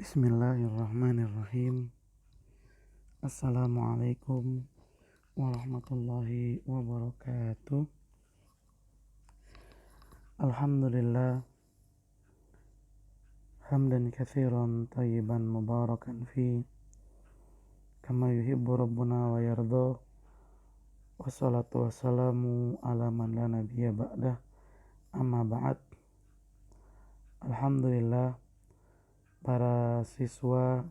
Bismillahirrahmanirrahim. Assalamualaikum warahmatullahi wabarakatuh. Alhamdulillah hamdan katsiran tayyiban mubarakan fi kama yuhibbu rabbuna wa yarda. Wassalatu wassalamu ala man la nabiyya ba'dah. Amma ba'd. Alhamdulillah, para siswa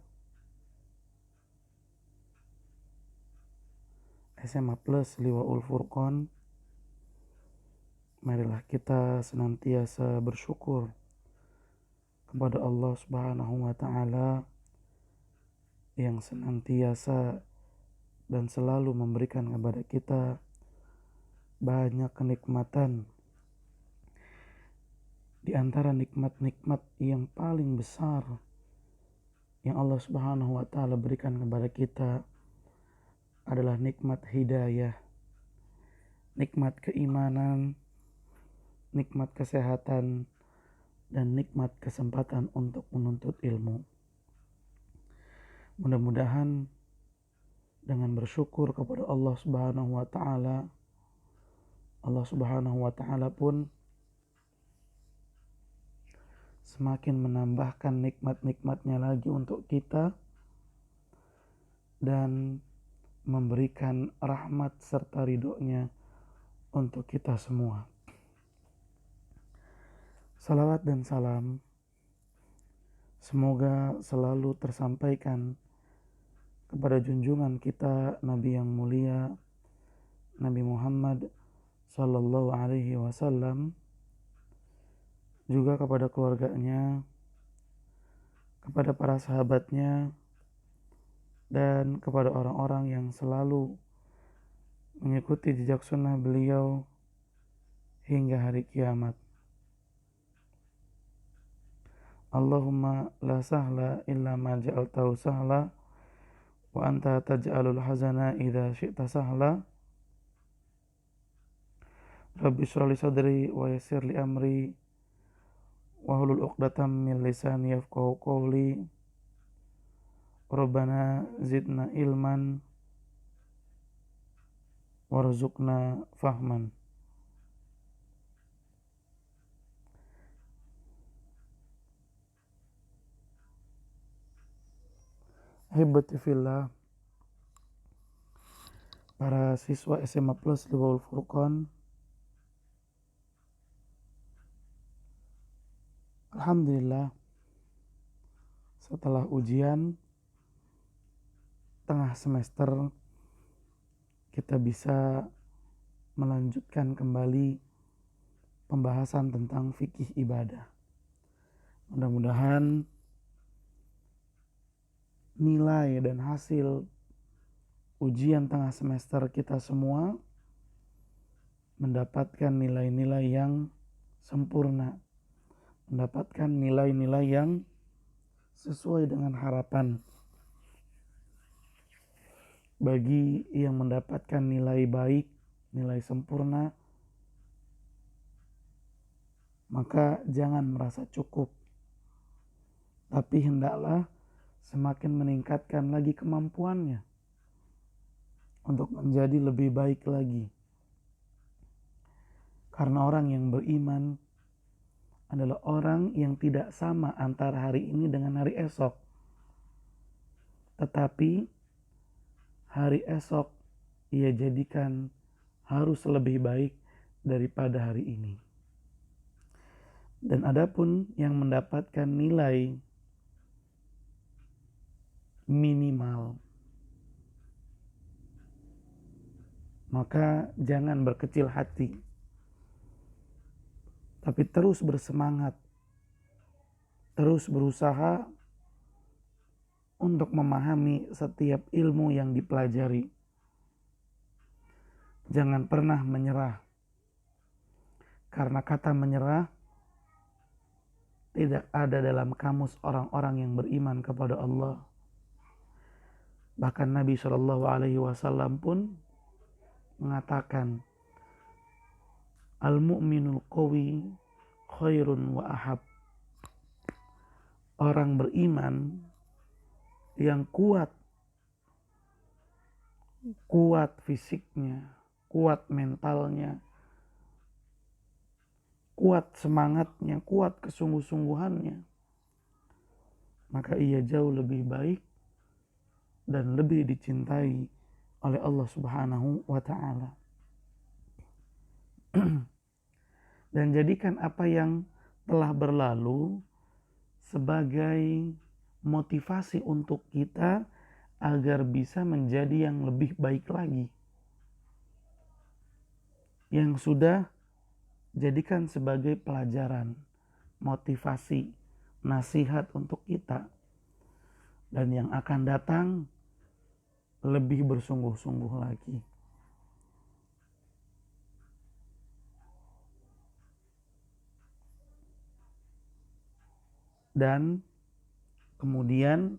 SMA Plus Liwaul Furqan, marilah kita senantiasa bersyukur kepada Allah Subhanahu wa taala yang senantiasa dan selalu memberikan kepada kita banyak kenikmatan. Di antara nikmat-nikmat yang paling besar yang Allah Subhanahu wa taala berikan kepada kita adalah nikmat hidayah, nikmat keimanan, nikmat kesehatan, dan nikmat kesempatan untuk menuntut ilmu. Mudah-mudahan dengan bersyukur kepada Allah Subhanahu wa taala, Allah Subhanahu wa taala pun semakin menambahkan nikmat-nikmatnya lagi untuk kita dan memberikan rahmat serta ridhonya untuk kita semua. Salawat dan salam semoga selalu tersampaikan kepada junjungan kita Nabi yang mulia, Nabi Muhammad sallallahu alaihi wasallam, juga kepada keluarganya, kepada para sahabatnya, dan kepada orang-orang yang selalu mengikuti jejak sunnah beliau hingga hari kiamat. Allahumma la sahla illa ma ja'altahu sahla wa anta taj'alul hazana idza syi'ta sahla. Rabbi shrah li sadri wa yassir li amri wahlul 'uqdatam min lisani yafqahu qawli. Rabbana zidna ilman warzuqna fahman. Ahibati fillah, para siswa SMA Plus Liwaul Furqan, alhamdulillah setelah ujian tengah semester kita bisa melanjutkan kembali pembahasan tentang fikih ibadah. Mudah-mudahan nilai dan hasil ujian tengah semester kita semua mendapatkan nilai-nilai yang sempurna, mendapatkan nilai-nilai yang sesuai dengan harapan. Bagi yang mendapatkan nilai baik, nilai sempurna, maka jangan merasa cukup, tapi hendaklah semakin meningkatkan lagi kemampuannya untuk menjadi lebih baik lagi. Karena orang yang beriman adalah orang yang tidak sama antara hari ini dengan hari esok. Tetapi hari esok ia jadikan harus lebih baik daripada hari ini. Dan adapun yang mendapatkan nilai minimal, maka jangan berkecil hati, tapi terus bersemangat, terus berusaha untuk memahami setiap ilmu yang dipelajari. Jangan pernah menyerah, karena kata menyerah tidak ada dalam kamus orang-orang yang beriman kepada Allah. Bahkan Nabi Shallallahu Alaihi Wasallam pun mengatakan, al-mu'minul qawi khairun wa ahab. orang beriman yang kuat fisiknya, kuat mentalnya, kuat semangatnya, kuat kesungguh-sungguhannya, maka ia jauh lebih baik dan lebih dicintai oleh Allah Subhanahu wa Ta'ala. Dan jadikan apa yang telah berlalu sebagai motivasi untuk kita agar bisa menjadi yang lebih baik lagi. Yang sudah jadikan sebagai pelajaran, motivasi, nasihat untuk kita. Dan yang akan datang lebih bersungguh-sungguh lagi. Dan kemudian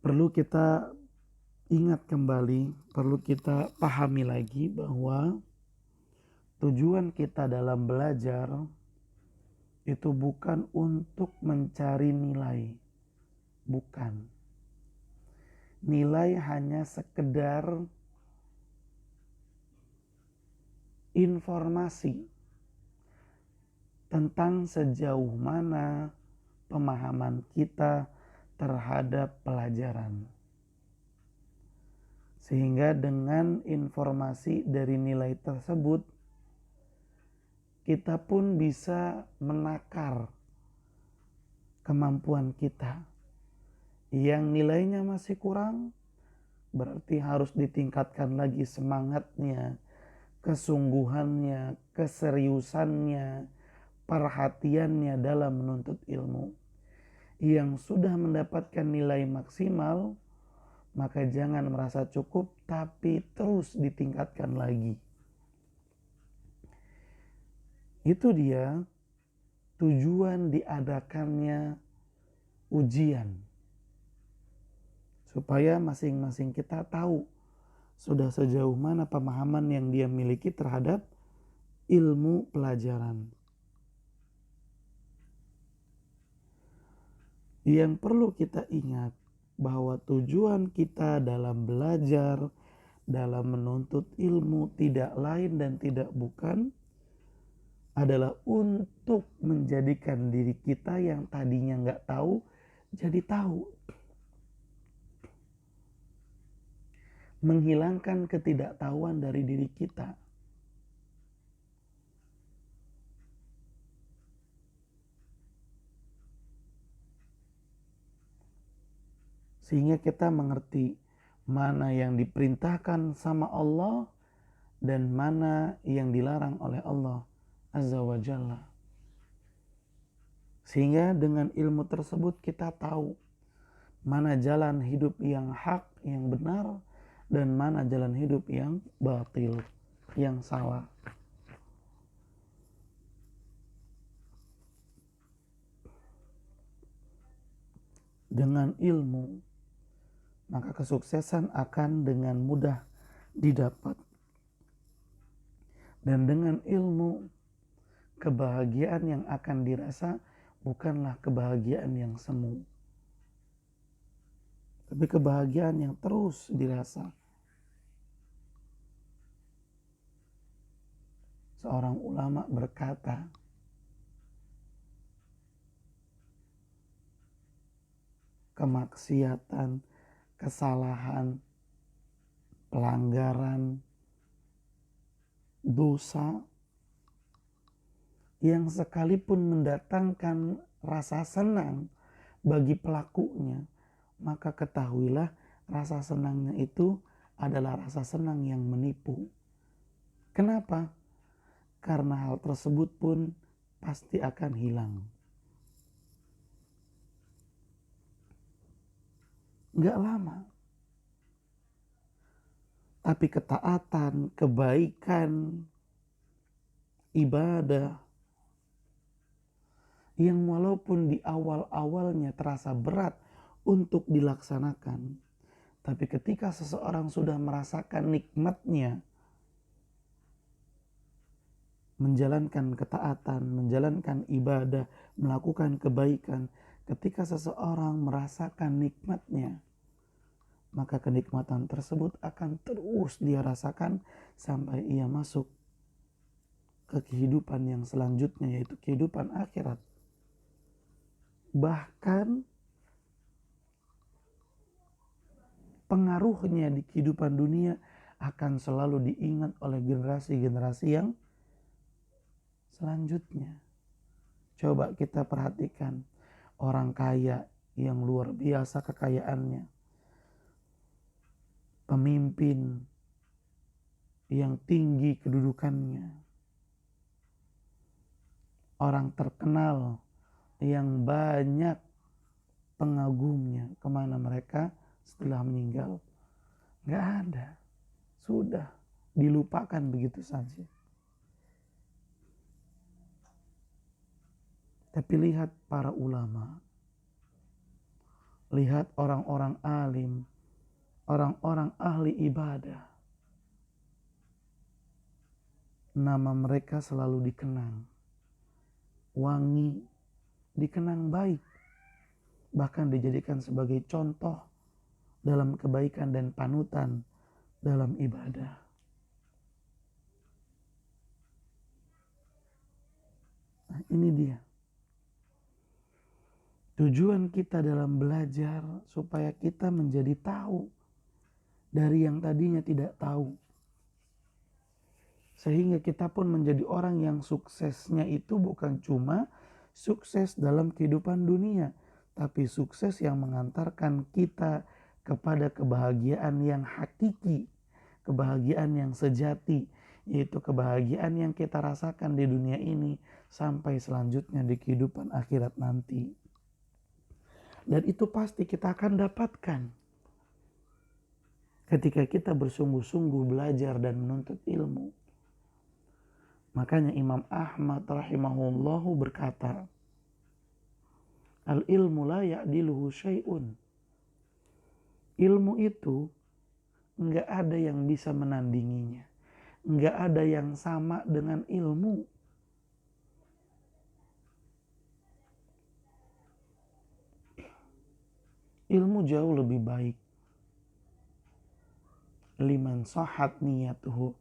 perlu kita ingat kembali, perlu kita pahami lagi bahwa tujuan kita dalam belajar itu bukan untuk mencari nilai. Bukan. Nilai hanya sekedar informasi tentang sejauh mana pemahaman kita terhadap pelajaran. Sehingga dengan informasi dari nilai tersebut, kita pun bisa menakar kemampuan kita. Yang nilainya masih kurang, berarti harus ditingkatkan lagi semangatnya, kesungguhannya, keseriusannya, perhatiannya dalam menuntut ilmu. Yang sudah mendapatkan nilai maksimal, maka jangan merasa cukup, tapi terus ditingkatkan lagi. Itu dia tujuan diadakannya ujian. Supaya masing-masing kita tahu sudah sejauh mana pemahaman yang dia miliki terhadap ilmu pelajaran. Yang perlu kita ingat bahwa tujuan kita dalam belajar, dalam menuntut ilmu tidak lain dan tidak bukan adalah untuk menjadikan diri kita yang tadinya nggak tahu jadi tahu. Menghilangkan ketidaktahuan dari diri kita. Sehingga kita mengerti mana yang diperintahkan sama Allah dan mana yang dilarang oleh Allah Azza wa Jalla. Sehingga dengan ilmu tersebut kita tahu mana jalan hidup yang hak, yang benar, dan mana jalan hidup yang batil, yang salah. Dengan ilmu, maka kesuksesan akan dengan mudah didapat. Dan dengan ilmu, kebahagiaan yang akan dirasa bukanlah kebahagiaan yang semu, tapi kebahagiaan yang terus dirasa. Seorang ulama berkata, kemaksiatan, kesalahan, pelanggaran, dosa yang sekalipun mendatangkan rasa senang bagi pelakunya, maka ketahuilah rasa senangnya itu adalah rasa senang yang menipu. Kenapa? Karena hal tersebut pun pasti akan hilang. Gak lama. Tapi ketaatan, kebaikan, ibadah yang walaupun di awal-awalnya terasa berat untuk dilaksanakan, tapi ketika seseorang sudah merasakan nikmatnya, menjalankan ketaatan, menjalankan ibadah, melakukan kebaikan. Ketika seseorang merasakan nikmatnya, maka kenikmatan tersebut akan terus dia rasakan sampai ia masuk ke kehidupan yang selanjutnya, yaitu kehidupan akhirat. Bahkan pengaruhnya di kehidupan dunia akan selalu diingat oleh generasi-generasi yang selanjutnya. Coba kita perhatikan orang kaya yang luar biasa kekayaannya, pemimpin yang tinggi kedudukannya, orang terkenal yang banyak pengagumnya, kemana mereka setelah meninggal? Gak ada, sudah dilupakan begitu saja. Tapi lihat para ulama, lihat orang-orang alim, orang-orang ahli ibadah, nama mereka selalu dikenang, wangi, dikenang baik, bahkan dijadikan sebagai contoh dalam kebaikan dan panutan dalam ibadah. Nah, ini dia tujuan kita dalam belajar, supaya kita menjadi tahu dari yang tadinya tidak tahu. Sehingga kita pun menjadi orang yang suksesnya itu bukan cuma sukses dalam kehidupan dunia, tapi sukses yang mengantarkan kita kepada kebahagiaan yang hakiki, kebahagiaan yang sejati, yaitu kebahagiaan yang kita rasakan di dunia ini sampai selanjutnya di kehidupan akhirat nanti. Dan itu pasti kita akan dapatkan ketika kita bersungguh-sungguh belajar dan menuntut ilmu. Makanya Imam Ahmad rahimahullahu berkata, al-ilmu la ya'diluhu syai'un. Ilmu itu enggak ada yang bisa menandinginya. Enggak ada yang sama dengan ilmu. Ilmu jauh lebih baik. Liman sahat niyatuhu.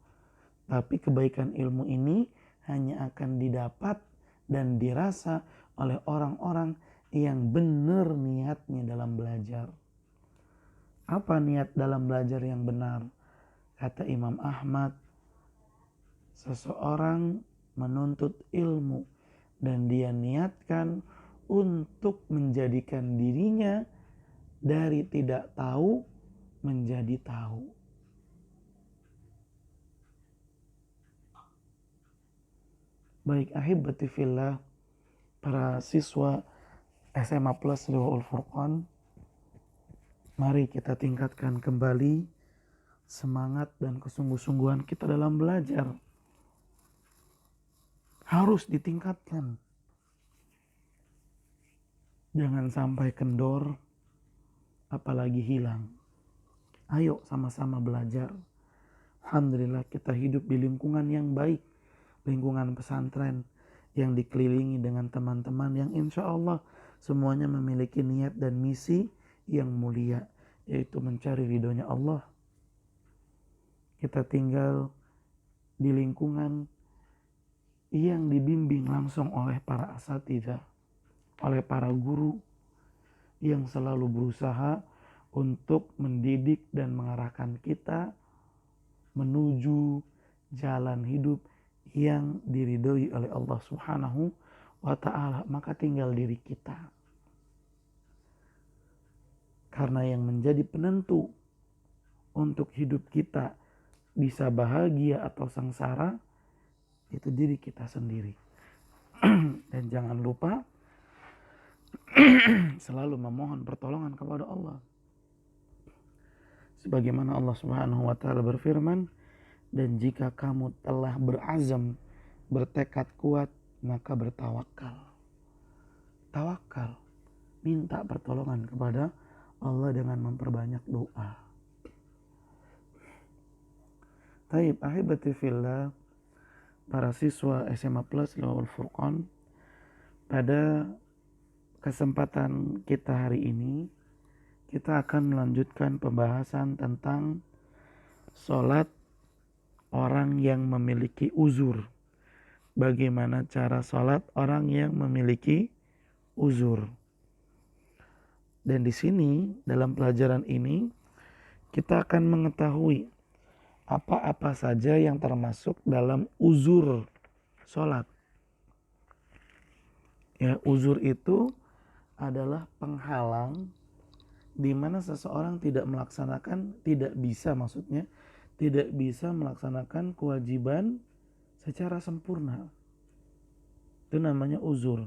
Tapi kebaikan ilmu ini hanya akan didapat dan dirasa oleh orang-orang yang benar niatnya dalam belajar. Apa niat dalam belajar yang benar? Kata Imam Ahmad, seseorang menuntut ilmu dan dia niatkan untuk menjadikan dirinya dari tidak tahu menjadi tahu. Baik ahibati fillah, para siswa SMA Plus Liwaul Furqan, mari kita tingkatkan kembali semangat dan kesungguh-sungguhan kita dalam belajar. Harus ditingkatkan. Jangan sampai kendor, apalagi hilang. Ayo sama-sama belajar. Alhamdulillah kita hidup di lingkungan yang baik, lingkungan pesantren yang dikelilingi dengan teman-teman yang insya Allah semuanya memiliki niat dan misi yang mulia, yaitu mencari ridhonya Allah. Kita tinggal di lingkungan yang dibimbing langsung oleh para asatidzah, oleh para guru yang selalu berusaha untuk mendidik dan mengarahkan kita menuju jalan hidup yang diridhoi oleh Allah Subhanahu wa ta'ala. Maka tinggal diri kita. Karena yang menjadi penentu untuk hidup kita bisa bahagia atau sengsara itu diri kita sendiri. Dan jangan lupa selalu memohon pertolongan kepada Allah. Sebagaimana Allah Subhanahu wa ta'ala berfirman, dan jika kamu telah berazam, bertekad kuat, maka bertawakal. Tawakal, minta pertolongan kepada Allah dengan memperbanyak doa. Taib ahibati fillah, para siswa SMA Plus Lawal Furqan. Pada kesempatan kita hari ini, kita akan melanjutkan pembahasan tentang sholat orang yang memiliki uzur. Bagaimana cara sholat orang yang memiliki uzur. Dan di sini, dalam pelajaran ini, kita akan mengetahui apa-apa saja yang termasuk dalam uzur sholat. Ya, uzur itu adalah penghalang di mana seseorang tidak bisa melaksanakan kewajiban secara sempurna. Itu namanya uzur.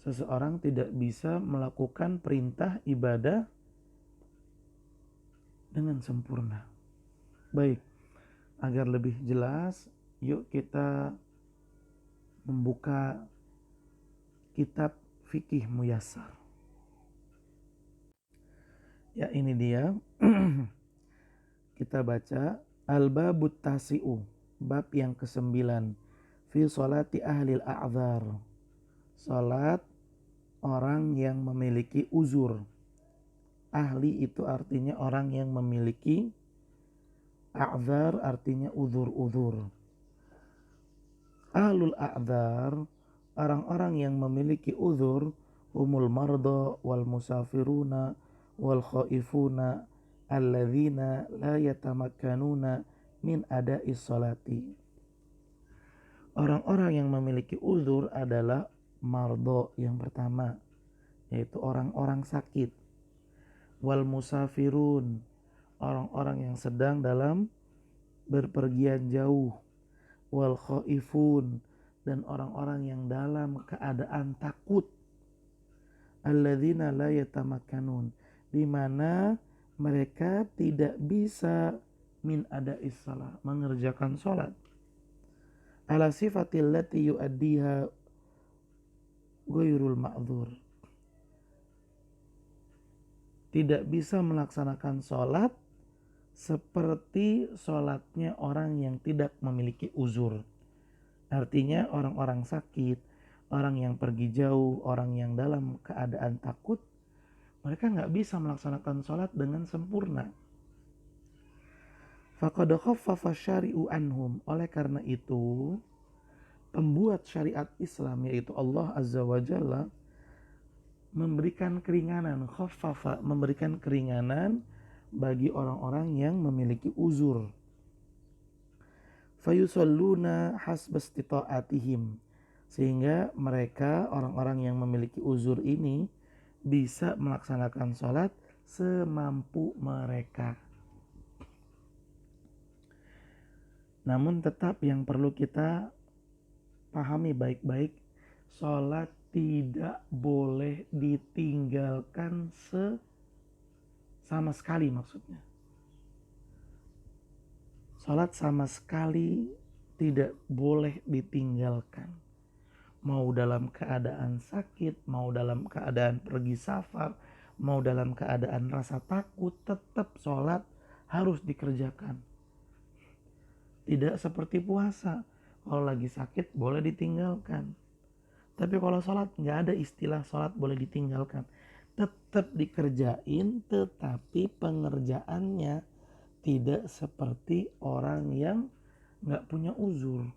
Seseorang tidak bisa melakukan perintah ibadah dengan sempurna. Baik, agar lebih jelas, yuk kita membuka kitab Fikih Muyassar. Ya, ini dia. Kita baca Al-Babut Tasi'u, bab yang ke-9, fi sholati ahlil a'dzar. Salat orang yang memiliki uzur. Ahli itu artinya orang yang memiliki, a'dzar artinya uzur-uzur. Ahlul a'dzar, orang-orang yang memiliki uzur, humul marda wal musafiruna wal khaifuna alladzina la yatamakkanuna min ada'is sholati. Orang-orang yang memiliki uzur adalah mardo yang pertama, yaitu orang-orang sakit. Wal musafirun, orang-orang yang sedang dalam berpergian jauh. Wal khaifun, dan orang-orang yang dalam keadaan takut. Alladzina la yatamakkanun, di mana mereka tidak bisa min ada'is shalah, mengerjakan sholat. Ala sifatil lati yu'addiha ghairul ma'dzur, tidak bisa melaksanakan sholat seperti sholatnya orang yang tidak memiliki uzur. Artinya orang-orang sakit, orang yang pergi jauh, orang yang dalam keadaan takut, mereka nggak bisa melaksanakan sholat dengan sempurna. Faqad khaffafa syari'u anhum, oleh karena itu pembuat syariat Islam yaitu Allah Azza wa Jalla memberikan keringanan, khaffafa, memberikan keringanan bagi orang-orang yang memiliki uzur. Fayusalluna hasbastita'atihim, sehingga mereka, orang-orang yang memiliki uzur ini, bisa melaksanakan sholat semampu mereka. Namun tetap yang perlu kita pahami baik-baik, sholat tidak boleh ditinggalkan sama sekali maksudnya. Sholat sama sekali tidak boleh ditinggalkan. Mau dalam keadaan sakit, mau dalam keadaan pergi safar, mau dalam keadaan rasa takut, tetap sholat harus dikerjakan. Tidak seperti puasa, kalau lagi sakit boleh ditinggalkan. Tapi kalau sholat nggak ada istilah sholat boleh ditinggalkan. Tetap dikerjain, tetapi pengerjaannya tidak seperti orang yang nggak punya uzur.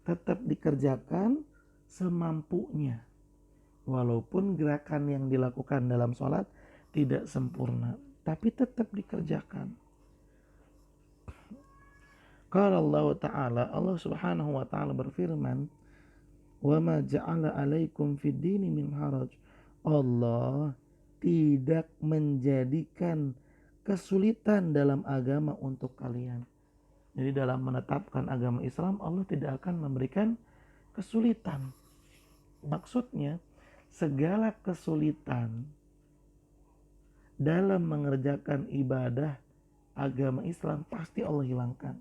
Tetap dikerjakan semampunya. Walaupun gerakan yang dilakukan dalam sholat tidak sempurna, tapi tetap dikerjakan. Qala Allah Ta'ala, Allah Subhanahu wa Ta'ala berfirman, "Wa ma ja'ala 'alaikum fid dini min haraj." Allah tidak menjadikan kesulitan dalam agama untuk kalian. Jadi dalam menetapkan agama Islam, Allah tidak akan memberikan kesulitan. Maksudnya, segala kesulitan dalam mengerjakan ibadah agama Islam pasti Allah hilangkan.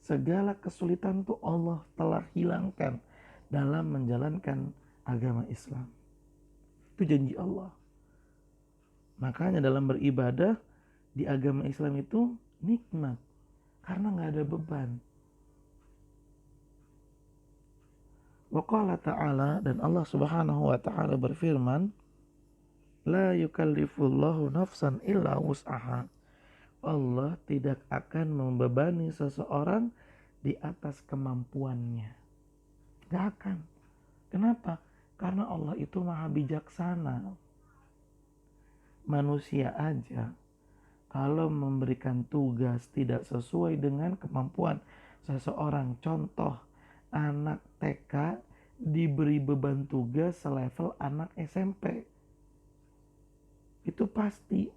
Segala kesulitan itu Allah telah hilangkan dalam menjalankan agama Islam. Itu janji Allah. Makanya dalam beribadah di agama Islam itu nikmat. karena nggak ada beban. Wa qala ta'ala, dan Allah Subhanahu wa taala berfirman, la yukallifullahu nafsan illa wus'aha. Allah tidak akan membebani seseorang di atas kemampuannya. Gak akan. Kenapa? Karena Allah itu maha bijaksana. Manusia aja kalau memberikan tugas tidak sesuai dengan kemampuan seseorang, contoh anak TK diberi beban tugas selevel anak SMP, itu pasti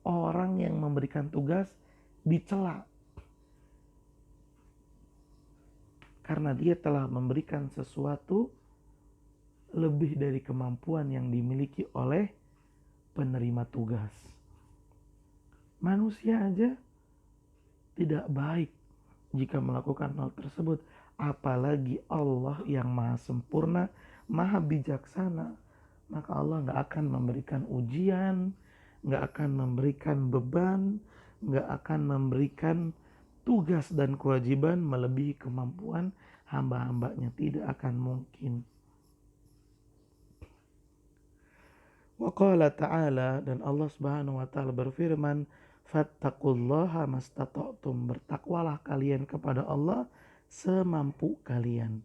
orang yang memberikan tugas dicela karena dia telah memberikan sesuatu lebih dari kemampuan yang dimiliki oleh penerima tugas. Manusia aja tidak baik jika melakukan hal tersebut, apalagi Allah yang maha sempurna, maha bijaksana. Maka Allah gak akan memberikan ujian, gak akan memberikan beban, gak akan memberikan tugas dan kewajiban melebihi kemampuan hamba-hambanya. Tidak akan mungkin. Wa qala ta'ala, dan Allah Subhanahu wa taala berfirman, fattaqullaha mastata'tum, bertakwalah kalian kepada Allah semampu kalian.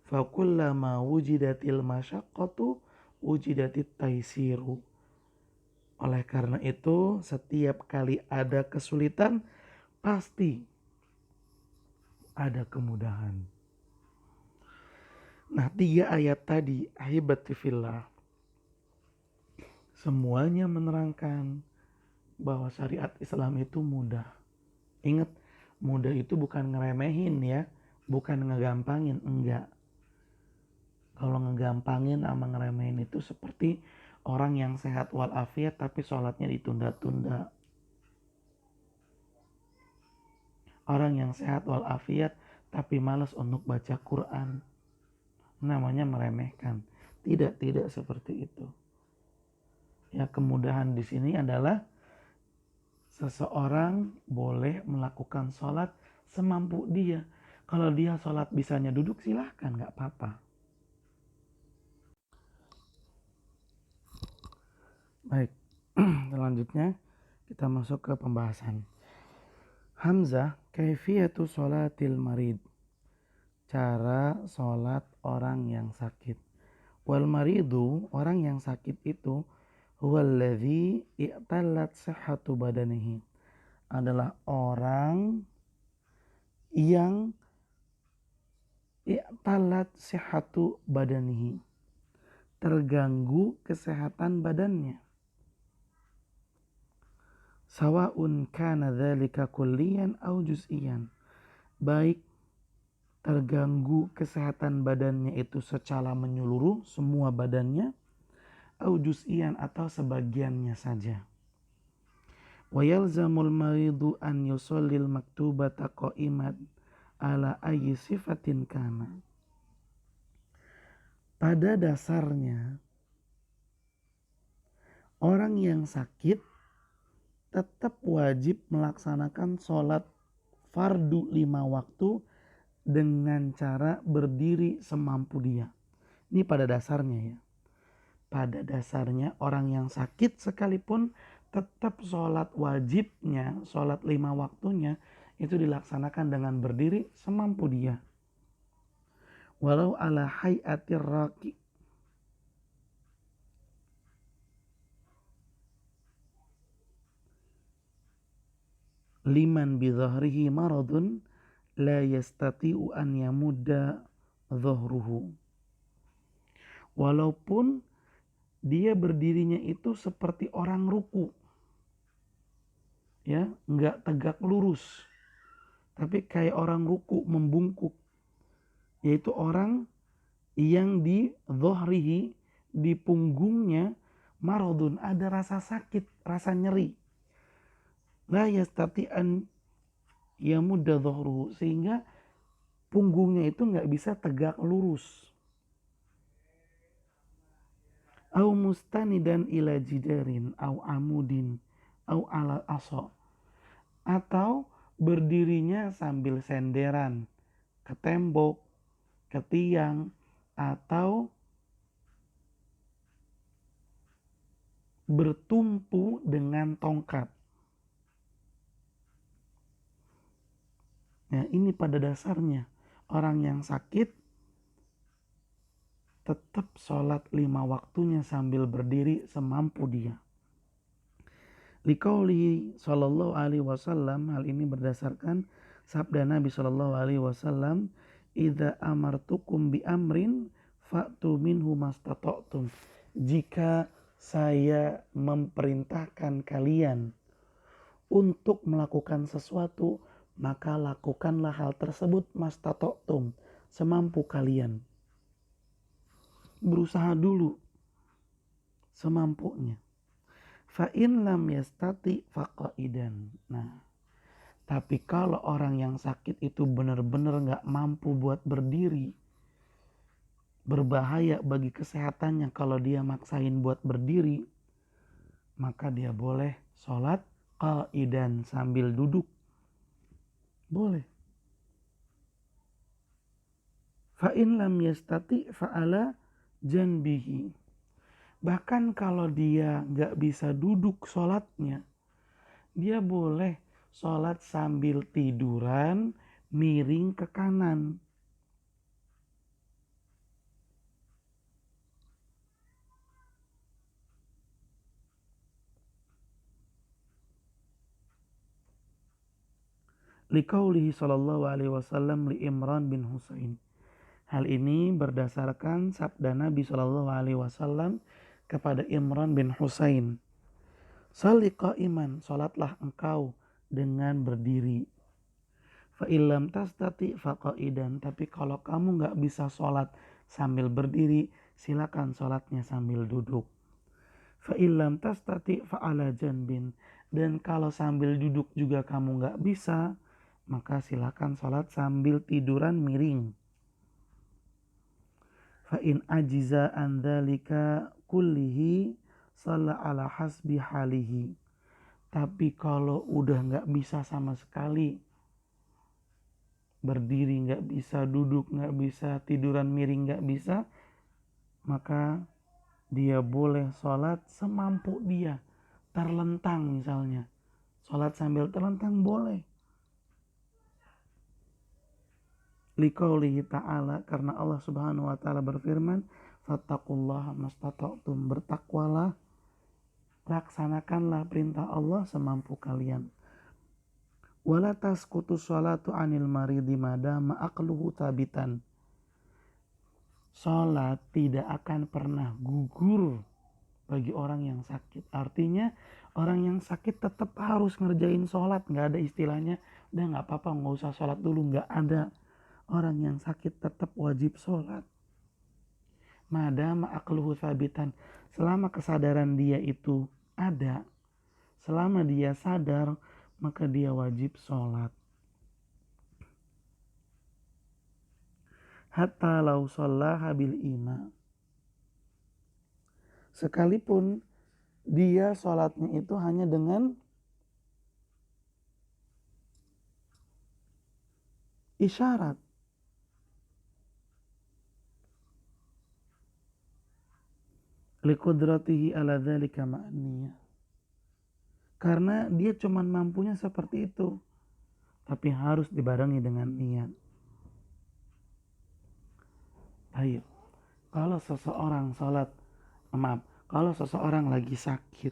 Fa kullama wujidatil masyaqqatu wujidatit taisiru. Oleh karena itu, setiap kali ada kesulitan pasti ada kemudahan. Nah, 3 ayat tadi, ahibati fillah, semuanya menerangkan bahwa syariat Islam itu mudah. Ingat, mudah itu bukan ngeremehin ya, bukan ngegampangin, enggak. Kalau ngegampangin sama ngeremehin itu seperti orang yang sehat walafiat tapi sholatnya ditunda-tunda. Orang yang sehat walafiat tapi malas untuk baca Quran, namanya meremehkan. Tidak seperti itu. Ya, kemudahan di sini adalah seseorang boleh melakukan sholat semampu dia. Kalau dia sholat bisanya duduk, silahkan, gak apa-apa. Baik, selanjutnya kita masuk ke pembahasan. Hamzah, kaifiyatu sholatil marid, cara sholat orang yang sakit. Wal maridu, orang yang sakit itu, huwallazi i'tallat sihhatu badanihi, adalah orang yang i'tallat sihhatu badanihi, terganggu kesehatan badannya. Sawa'un kana dzalika kulliyan au juz'iyan, baik terganggu kesehatan badannya itu secara menyeluruh semua badannya, au juz'iyan atau sebagiannya saja. Wa yalzamul maridu an yusallil maktubata qa'iman ala ayyi sifatin kana. Pada dasarnya orang yang sakit tetap wajib melaksanakan sholat fardu 5 waktu dengan cara berdiri semampu dia. Ini pada dasarnya ya. Pada dasarnya orang yang sakit sekalipun tetap sholat wajibnya, sholat 5 waktunya itu dilaksanakan dengan berdiri semampu dia. Walau ala hayatir raqi, liman bidhahrihi maradun la yastati'u an yamudda dhahruhu. Walaupun dia berdirinya itu seperti orang ruku, ya, nggak tegak lurus, tapi kayak orang ruku membungkuk, yaitu orang yang di dhahrihi, di punggungnya, maradun, ada rasa sakit, rasa nyeri. La yastati an yamudda dhahruhu, sehingga punggungnya itu nggak bisa tegak lurus. Au mustanidan ila jidarin au amudin au ala asa, atau berdirinya sambil senderan ke tembok, ke tiang, atau bertumpu dengan tongkat. Ya, ini pada dasarnya orang yang sakit tetap sholat 5 waktunya sambil berdiri semampu dia. Liqaulihi sallallahu alaihi wasallam, hal ini berdasarkan sabda Nabi sallallahu alaihi wasallam, "Idza amartukum bi amrin fa'tu minhu mastata'tum." Jika saya memerintahkan kalian untuk melakukan sesuatu, maka lakukanlah hal tersebut mastata'tum, semampu kalian. Berusaha dulu semampunya. Fa in lam yastati faqaidan. Nah, tapi kalau orang yang sakit itu benar-benar gak mampu buat berdiri, berbahaya bagi kesehatannya kalau dia maksain buat berdiri, maka dia boleh sholat qaidan sambil duduk. Boleh. Fa in lam yastati fa'ala janbihi. Bahkan kalau dia gak bisa duduk sholatnya, dia boleh sholat sambil tiduran miring ke kanan. Liqaulihi sallallahu alaihi wasallam li Imran bin Husain. Hal ini berdasarkan sabda Nabi sallallahu alaihi wasallam kepada Imran bin Husain. Shalli qa'iman, salatlah engkau dengan berdiri. Fa illam tastati faqaidan, tapi kalau kamu enggak bisa salat sambil berdiri, silakan salatnya sambil duduk. Fa illam tastati fa ala janbin, dan kalau sambil duduk juga kamu enggak bisa, maka silakan salat sambil tiduran miring. Fa in ajiza an dzalika kullihi shalla ala hasbi halihi. Tapi kalau udah nggak bisa sama sekali, berdiri nggak bisa, duduk nggak bisa, tiduran miring nggak bisa, maka dia boleh sholat semampu dia. Terlentang misalnya, sholat sambil terlentang boleh. Liqaulihi ta'ala, karena Allah subhanahu wa ta'ala berfirman, fattaqullaha mastata'tum, bertakwalah, laksanakanlah perintah Allah semampu kalian. Wala tasqutu sholatu anil maridi madama aqluhu tabitan. Sholat tidak akan pernah gugur bagi orang yang sakit. Artinya orang yang sakit tetap harus ngerjain sholat. Gak ada istilahnya, udah gak apa-apa gak usah sholat dulu. Gak ada. Orang yang sakit tetap wajib sholat. Madama aqluhu tabitan. Selama kesadaran dia itu ada, selama dia sadar, maka dia wajib sholat. Hatta lau shollaha bil ima. Sekalipun dia sholatnya itu hanya dengan isyarat. Liqudratihi ala dzalika ma'niyah. Karena dia cuman mampunya seperti itu, tapi harus dibarengi dengan niat. Baik, kalau seseorang lagi sakit,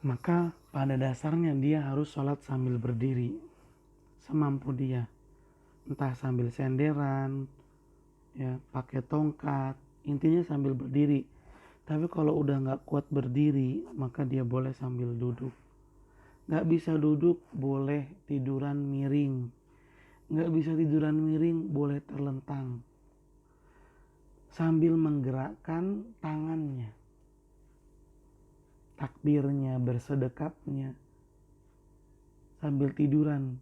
maka pada dasarnya dia harus sholat sambil berdiri, semampu dia. Entah sambil senderan, ya pakai tongkat, intinya sambil berdiri. Tapi kalau udah gak kuat berdiri, maka dia boleh sambil duduk. Gak bisa duduk, boleh tiduran miring. Gak bisa tiduran miring, boleh terlentang. Sambil menggerakkan tangannya, takbirnya, bersedekapnya, sambil tiduran.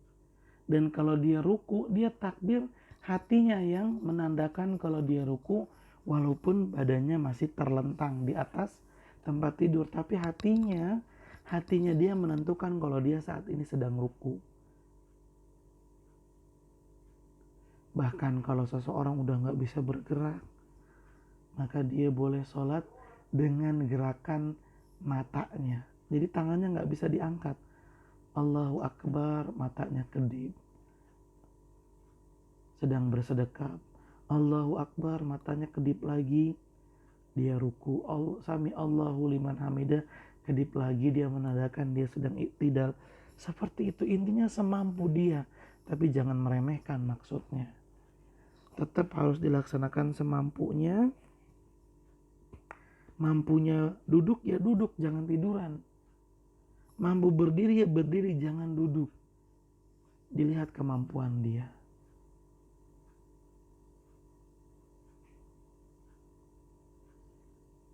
Dan kalau dia ruku, dia takbir, hatinya yang menandakan kalau dia ruku, walaupun badannya masih terlentang di atas tempat tidur, tapi hatinya dia menentukan kalau dia saat ini sedang ruku. Bahkan kalau seseorang udah gak bisa bergerak, maka dia boleh sholat dengan gerakan matanya. Jadi tangannya gak bisa diangkat. Allahu Akbar, matanya kedip. Sedang bersedekap. Allahu Akbar, matanya kedip lagi. Dia ruku. Sami Allahu liman hamidah, kedip lagi, dia menandakan dia sedang iktidal. Seperti itu, intinya semampu dia. Tapi jangan meremehkan maksudnya. Tetap harus dilaksanakan semampunya. Mampunya duduk ya duduk, jangan tiduran. Mampu berdiri ya berdiri, jangan duduk. Dilihat kemampuan dia.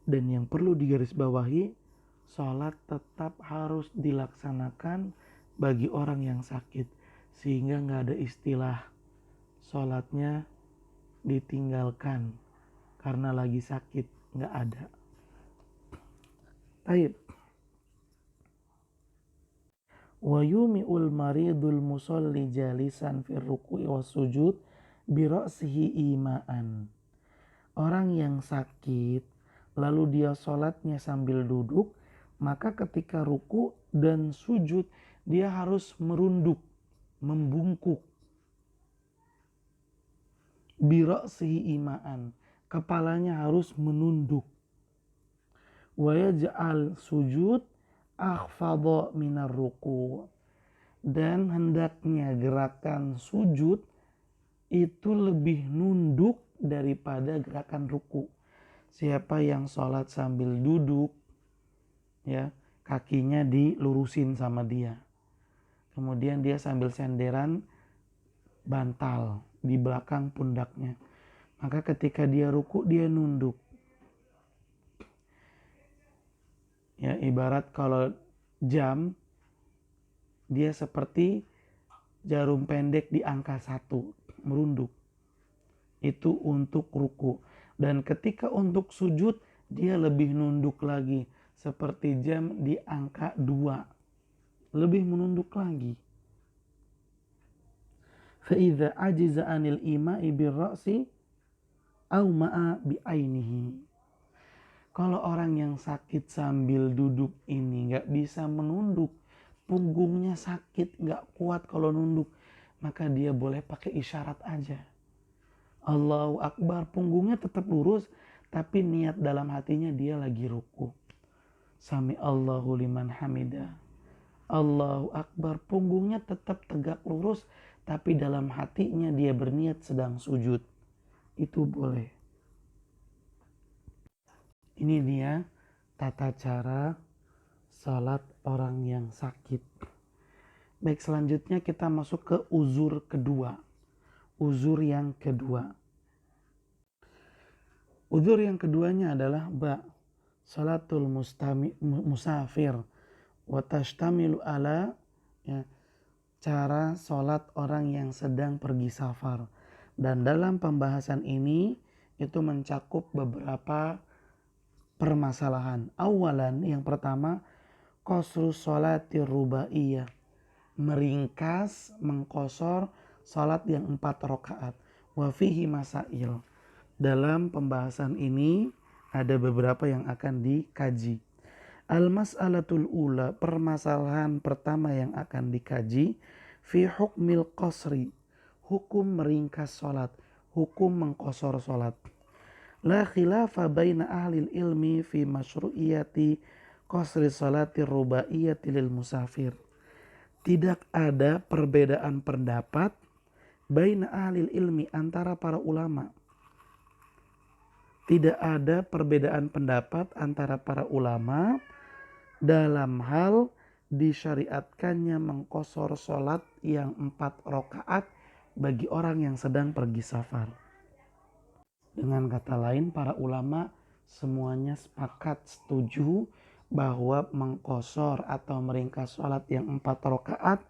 Dan yang perlu digarisbawahi, sholat tetap harus dilaksanakan bagi orang yang sakit. Sehingga gak ada istilah sholatnya ditinggalkan karena lagi sakit, gak ada. Baik. Wa yumi'ul maridul musalli jalisan fir ruku'i was sujud bi ra'sihi ima'an. Orang yang sakit lalu dia sholatnya sambil duduk, maka ketika ruku dan sujud dia harus merunduk, membungkuk. Bi ra'sihi ima'an, kepalanya harus menunduk. Wa yaj'al sujud akhfadha minar ruku', dan hendaknya gerakan sujud itu lebih nunduk daripada gerakan ruku. Siapa yang sholat sambil duduk, ya, kakinya dilurusin sama dia. Kemudian dia sambil senderan bantal di belakang pundaknya. Maka ketika dia ruku, dia nunduk. Ya, ibarat kalau jam, dia seperti jarum pendek di angka 1, merunduk. Itu untuk ruku. Dan ketika untuk sujud, dia lebih nunduk lagi. Seperti jam di angka 2. Lebih menunduk lagi. فَإِذَا عَجِزَ عَنِ الْإِمَاءِ بِالرَّأْسِ أَوْ مَعَ بِعَيْنِهِ. Kalau orang yang sakit sambil duduk ini gak bisa menunduk, punggungnya sakit, gak kuat kalau nunduk, maka dia boleh pakai isyarat aja. Allahu Akbar, punggungnya tetap lurus, tapi niat dalam hatinya dia lagi ruku. Sami Allahu liman hamidah. Allahu Akbar, punggungnya tetap tegak lurus, tapi dalam hatinya dia berniat sedang sujud. Itu boleh. Ini dia tata cara salat orang yang sakit. Baik, selanjutnya kita masuk ke uzur kedua. Uzur yang kedua. Uzur yang keduanya adalah salatul musafir wa tashtamilu ala, ya, cara salat orang yang sedang pergi safar. Dan dalam pembahasan ini itu mencakup beberapa permasalahan. Awalan, yang pertama, qasrus sholati rubaiyah, meringkas, mengkosor salat yang 4 rakaat. Wa fihi masail. Dalam pembahasan ini ada beberapa yang akan dikaji. Al-mas'alatul ula, permasalahan pertama yang akan dikaji, fi hukmil qasri, hukum meringkas salat, hukum mengkosor salat. La khilafa baina ahli ilmi fi masyru'iyati qasri salati rubaiyati lil musafir. Tidak ada perbedaan pendapat baina ahli ilmi, antara para ulama. Tidak ada perbedaan pendapat antara para ulama dalam hal disyariatkannya mengkosor salat yang 4 rakaat bagi orang yang sedang pergi safar. Dengan kata lain, para ulama semuanya sepakat setuju bahwa mengkosor atau meringkas salat yang 4 rakaat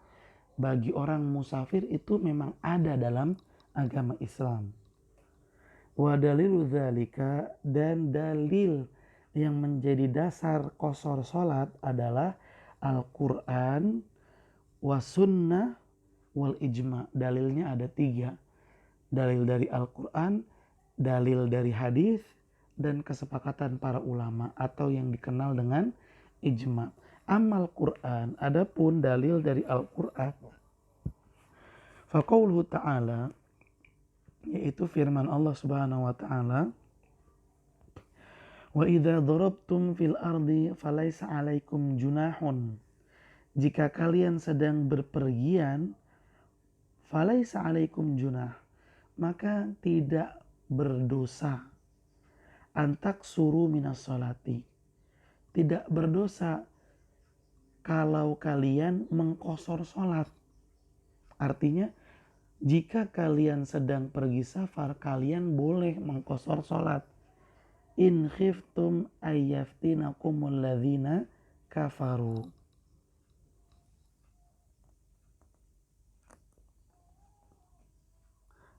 bagi orang musafir itu memang ada dalam agama Islam. Wa dalilu dzalika, dan dalil Yang menjadi dasar qasar salat adalah Al-Quran, was-sunnah, wal-ijma. Dalilnya ada 3. Dalil dari Al-Quran, dalil dari hadis, dan kesepakatan para ulama atau yang dikenal dengan ijma. Amal Quran, adapun dalil dari Al-Quran, faqauluhu ta'ala, yaitu firman Allah Subhanahu wa taala, wa idza darabtum fil ardi falaisa 'alaikum junahun. Jika kalian sedang berpergian, falaisa 'alaikum junah, maka tidak berdosa. Antak suru minas sholati, tidak berdosa kalau kalian mengqasar sholat. Artinya jika kalian sedang pergi safar, kalian boleh mengqasar sholat. In khiftum ayyaftinakumul ladzina kafaru.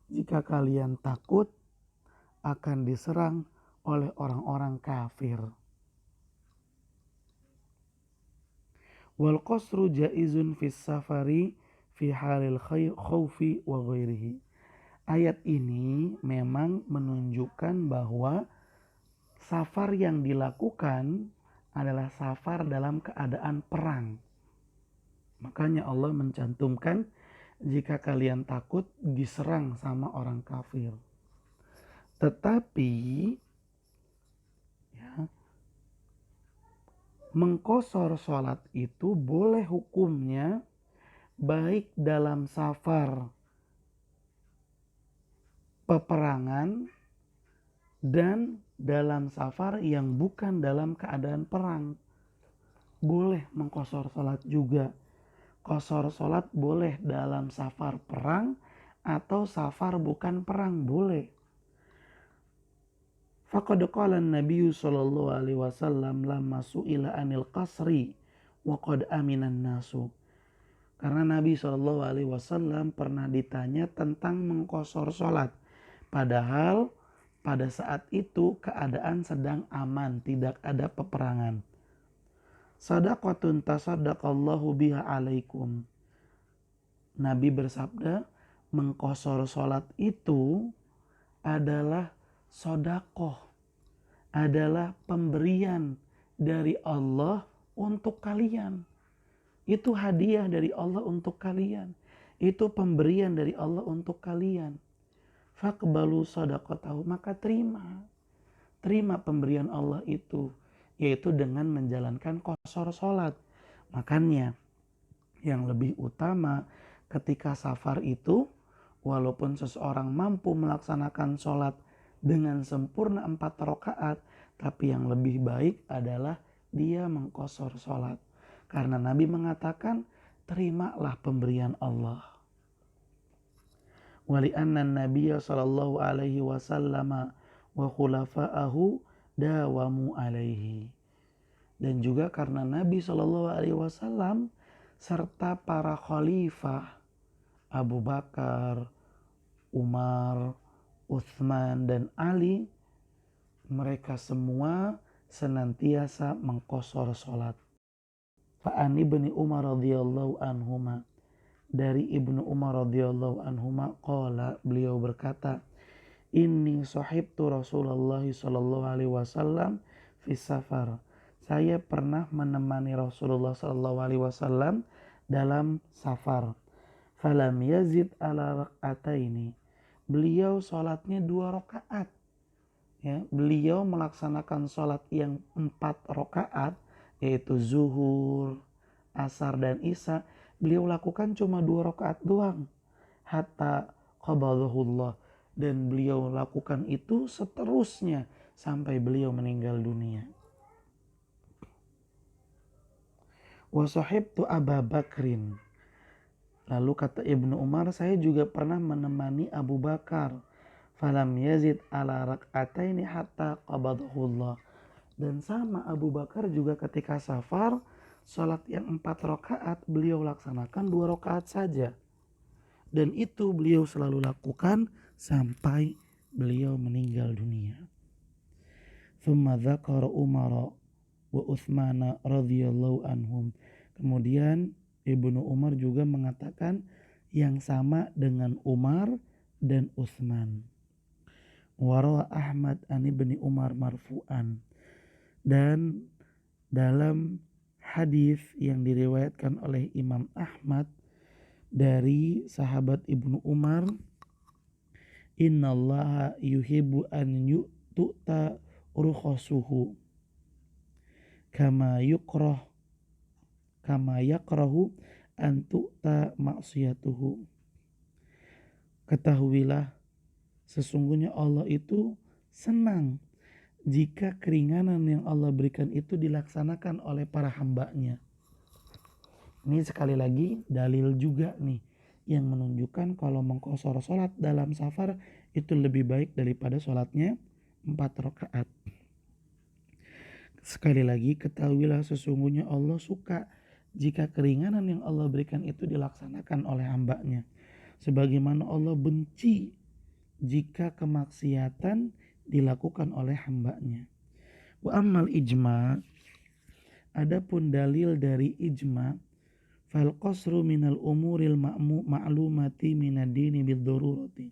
Jika kalian takut akan diserang oleh orang-orang kafir. Wal qasru jaizun fis safari fi halil khawfi wa ghairihi. Ayat ini memang menunjukkan bahwa safar yang dilakukan adalah safar dalam keadaan perang. Makanya Allah mencantumkan jika kalian takut diserang sama orang kafir. Tetapi ya, mengqasar sholat itu boleh hukumnya baik dalam safar peperangan dan dalam safar yang bukan dalam keadaan perang. Boleh mengqasar sholat juga. Qasar sholat boleh dalam safar perang atau safar bukan perang, boleh. Faqad qala an-nabiy sallallahu alaihi wasallam lamma su'ila anil qasri wa qad aminan nasu. Karena Nabi sallallahu alaihi wasallam pernah ditanya tentang mengqasar salat, padahal pada saat itu keadaan sedang aman, tidak ada peperangan. Sadaqatun tasaddaqallahu biha alaikum. Nabi bersabda, mengqasar salat itu adalah sedekah, adalah pemberian dari Allah untuk kalian. Itu hadiah dari Allah untuk kalian. Itu pemberian dari Allah untuk kalian. Faqbalu sadaqatahu, maka terima. Terima pemberian Allah itu, yaitu dengan menjalankan qasar salat. Makanya yang lebih utama ketika safar itu, walaupun seseorang mampu melaksanakan sholat dengan sempurna 4 rakaat, tapi yang lebih baik adalah dia mengqasar sholat. Karena Nabi mengatakan, terimalah pemberian Allah. Wali anna nabiyya sallallahu alaihi wasallam wa khulafa'ahu dawamu alaihi. Dan juga karena Nabi sallallahu alaihi wasallam serta para khalifah Abu Bakar, Umar, Utsman dan Ali, mereka semua senantiasa mengqasar salat. Fa'an ibni Umar radhiyallahu anhuma, dari Ibnu Umar radhiyallahu anhuma qala, beliau berkata, inni sahibtu Rasulullah sallallahu alaihi wasallam fi safar. Saya pernah menemani Rasulullah sallallahu alaihi wasallam dalam safar. Falam yazid ala rak'ataini. Beliau sholatnya 2 rakaat. Ya, beliau melaksanakan sholat yang 4 rakaat, yaitu zuhur, asar dan isya. Beliau lakukan cuma 2 rakaat doang. Hatta qabadahullah. Dan beliau lakukan itu seterusnya sampai beliau meninggal dunia. Wa sahibtu Aba Bakrin. Lalu kata Ibnu Umar, saya juga pernah menemani Abu Bakar. Falam yazid ala rak'ataini hatta qabadahullah. Dan sama Abu Bakar juga ketika safar, sholat yang 4 rakaat beliau laksanakan 2 rakaat saja. Dan itu beliau selalu lakukan sampai beliau meninggal dunia. Thumma dzakara Umar wa Utsman radhiyallahu anhum. Kemudian Ibnu Umar juga mengatakan yang sama dengan Umar dan Utsman. Warawa Ahmad an Ibni Umar marfu'an. Dan dalam hadis yang diriwayatkan oleh Imam Ahmad dari sahabat Ibnu Umar, innallaha yuhibbu an yu'ta rukhasuhu kama yakrahu an tu'ta maksiyatuhu. Ketahuilah sesungguhnya Allah itu senang jika keringanan yang Allah berikan itu dilaksanakan oleh para hambanya. Ini sekali lagi dalil juga nih yang menunjukkan kalau mengqashar sholat dalam safar itu lebih baik daripada sholatnya 4 rakaat. Sekali lagi ketahuilah sesungguhnya Allah suka jika keringanan yang Allah berikan itu dilaksanakan oleh hambanya. Sebagaimana Allah benci jika kemaksiatan dilakukan oleh hambanya. Wa ammal ijma, adapun dalil dari ijma, fal qasru minal umuril ma'lumati minad dini bid-darurati.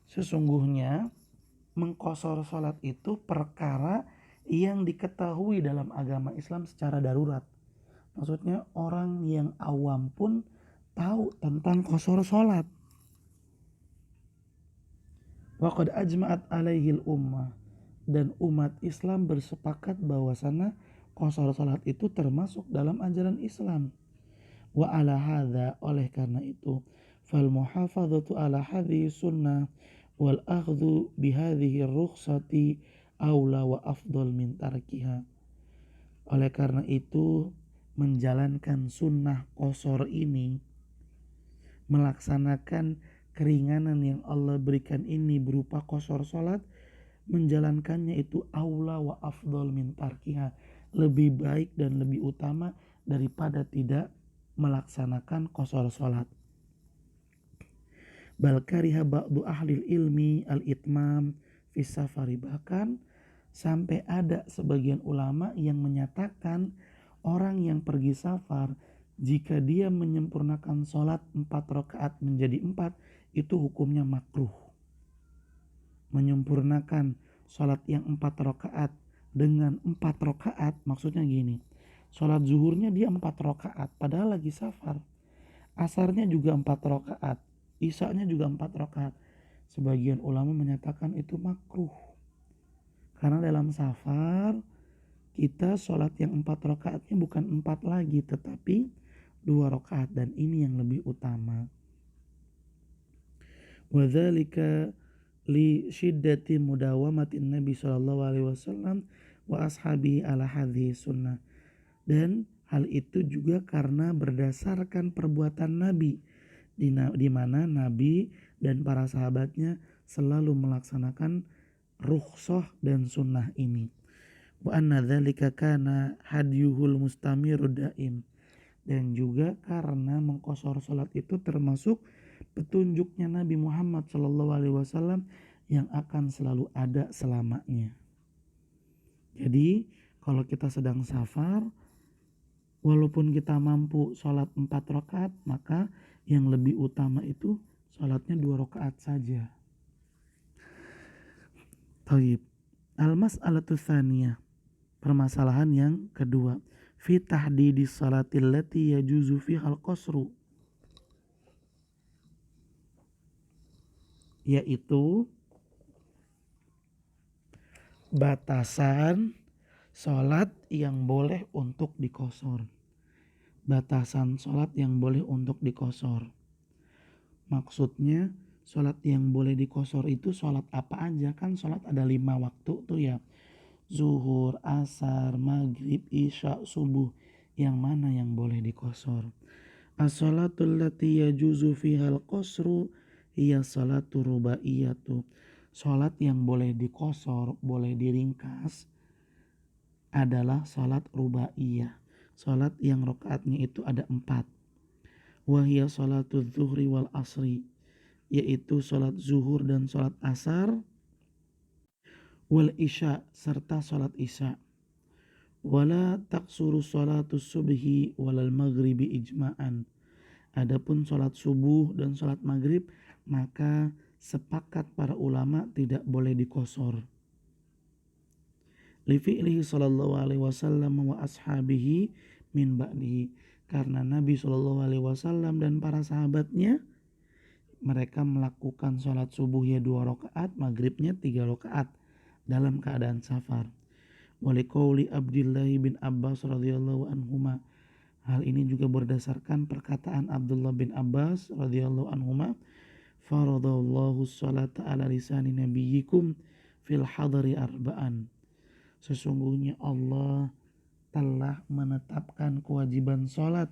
Sesungguhnya mengqashar salat itu perkara yang diketahui dalam agama Islam secara darurat. Maksudnya orang yang awam pun tahu tentang qashar salat. Wa qad ajma'at alaihil ummah, dan umat Islam bersepakat bahwasana qashar salat itu termasuk dalam ajaran Islam. Wa ala hadza, oleh karena itu, fal muhafadzatu ala hadhihi sunnah wal akhdhu bihadhihi rukhsati aula wa afdal min tarkiha. Oleh karena itu, menjalankan sunnah qashar ini, melaksanakan keringanan yang Allah berikan ini berupa qashar salat, menjalankannya itu aula wa afdal min tarkiha, lebih baik dan lebih utama daripada tidak melaksanakan qashar salat. Bal kariha ba'du ahlil ilmi al-itmam fi safari, bahkan sampai ada sebagian ulama yang menyatakan orang yang pergi safar jika dia menyempurnakan sholat 4 rakaat menjadi 4 itu hukumnya makruh. Menyempurnakan sholat yang 4 rakaat dengan 4 rakaat maksudnya gini, sholat zuhurnya dia 4 rakaat padahal lagi safar, asarnya juga 4 rakaat, isanya juga 4 rakaat. Sebagian ulama menyatakan itu makruh karena dalam safar kita sholat yang 4 rakaatnya bukan 4 lagi tetapi 2 rakaat, dan ini yang lebih utama. Wa dzalika li syiddati mudawamatin Nabi sallallahu alaihi wasallam wa ashabi ala hadhihi sunnah. Dan hal itu juga karena berdasarkan perbuatan Nabi di mana Nabi dan para sahabatnya selalu melaksanakan rukhsah dan sunnah ini. Wa anna dzalika kana hadyuhul mustamiru daim, dan juga karena mengqashar salat itu termasuk petunjuknya Nabi Muhammad SAW yang akan selalu ada selamanya. Jadi kalau kita sedang safar, walaupun kita mampu sholat 4 rakaat, maka yang lebih utama itu sholatnya 2 rakaat saja. Taib. Al-mas'alatu tsaniyah, permasalahan yang kedua, fi tahdidi shalatil lati yajuzu fiha al-qasru, yaitu batasan sholat yang boleh untuk dikosor. Batasan sholat yang boleh untuk dikosor. Maksudnya sholat yang boleh dikosor itu sholat apa aja, kan sholat ada 5 waktu tuh ya, zuhur, asar, maghrib, isya, subuh. Yang mana yang boleh dikosor? As-shalatul lati yajuzu fihal qasru hiya salatu rubaiyatu. Sholat yang boleh dikosor, boleh diringkas adalah sholat rubaiyah. Sholat yang rakaatnya itu ada 4. Wahiyya salatu zuhri wal asri, yaitu sholat zuhur dan sholat asar. wal isya serta salat isya. Wala taqsuru salatus subhi walal maghribi ijma'an. Adapun salat subuh dan salat maghrib maka sepakat para ulama tidak boleh dikosor. Li fi'lihi sallallahu alaihi wasallam wa ashabihi min ba'dihi, karena Nabi sallallahu alaihi wasallam dan para sahabatnya mereka melakukan salat subuh 2 rakaat, maghribnya 3 rakaat dalam keadaan safar. Waliqauli Abdullah bin Abbas radhiyallahu anhuma, hal ini juga berdasarkan perkataan Abdullah bin Abbas radhiyallahu anhuma, faradallahu sholata ala lisani nabiyyikum fil hadari arba'an. Sesungguhnya Allah telah menetapkan kewajiban sholat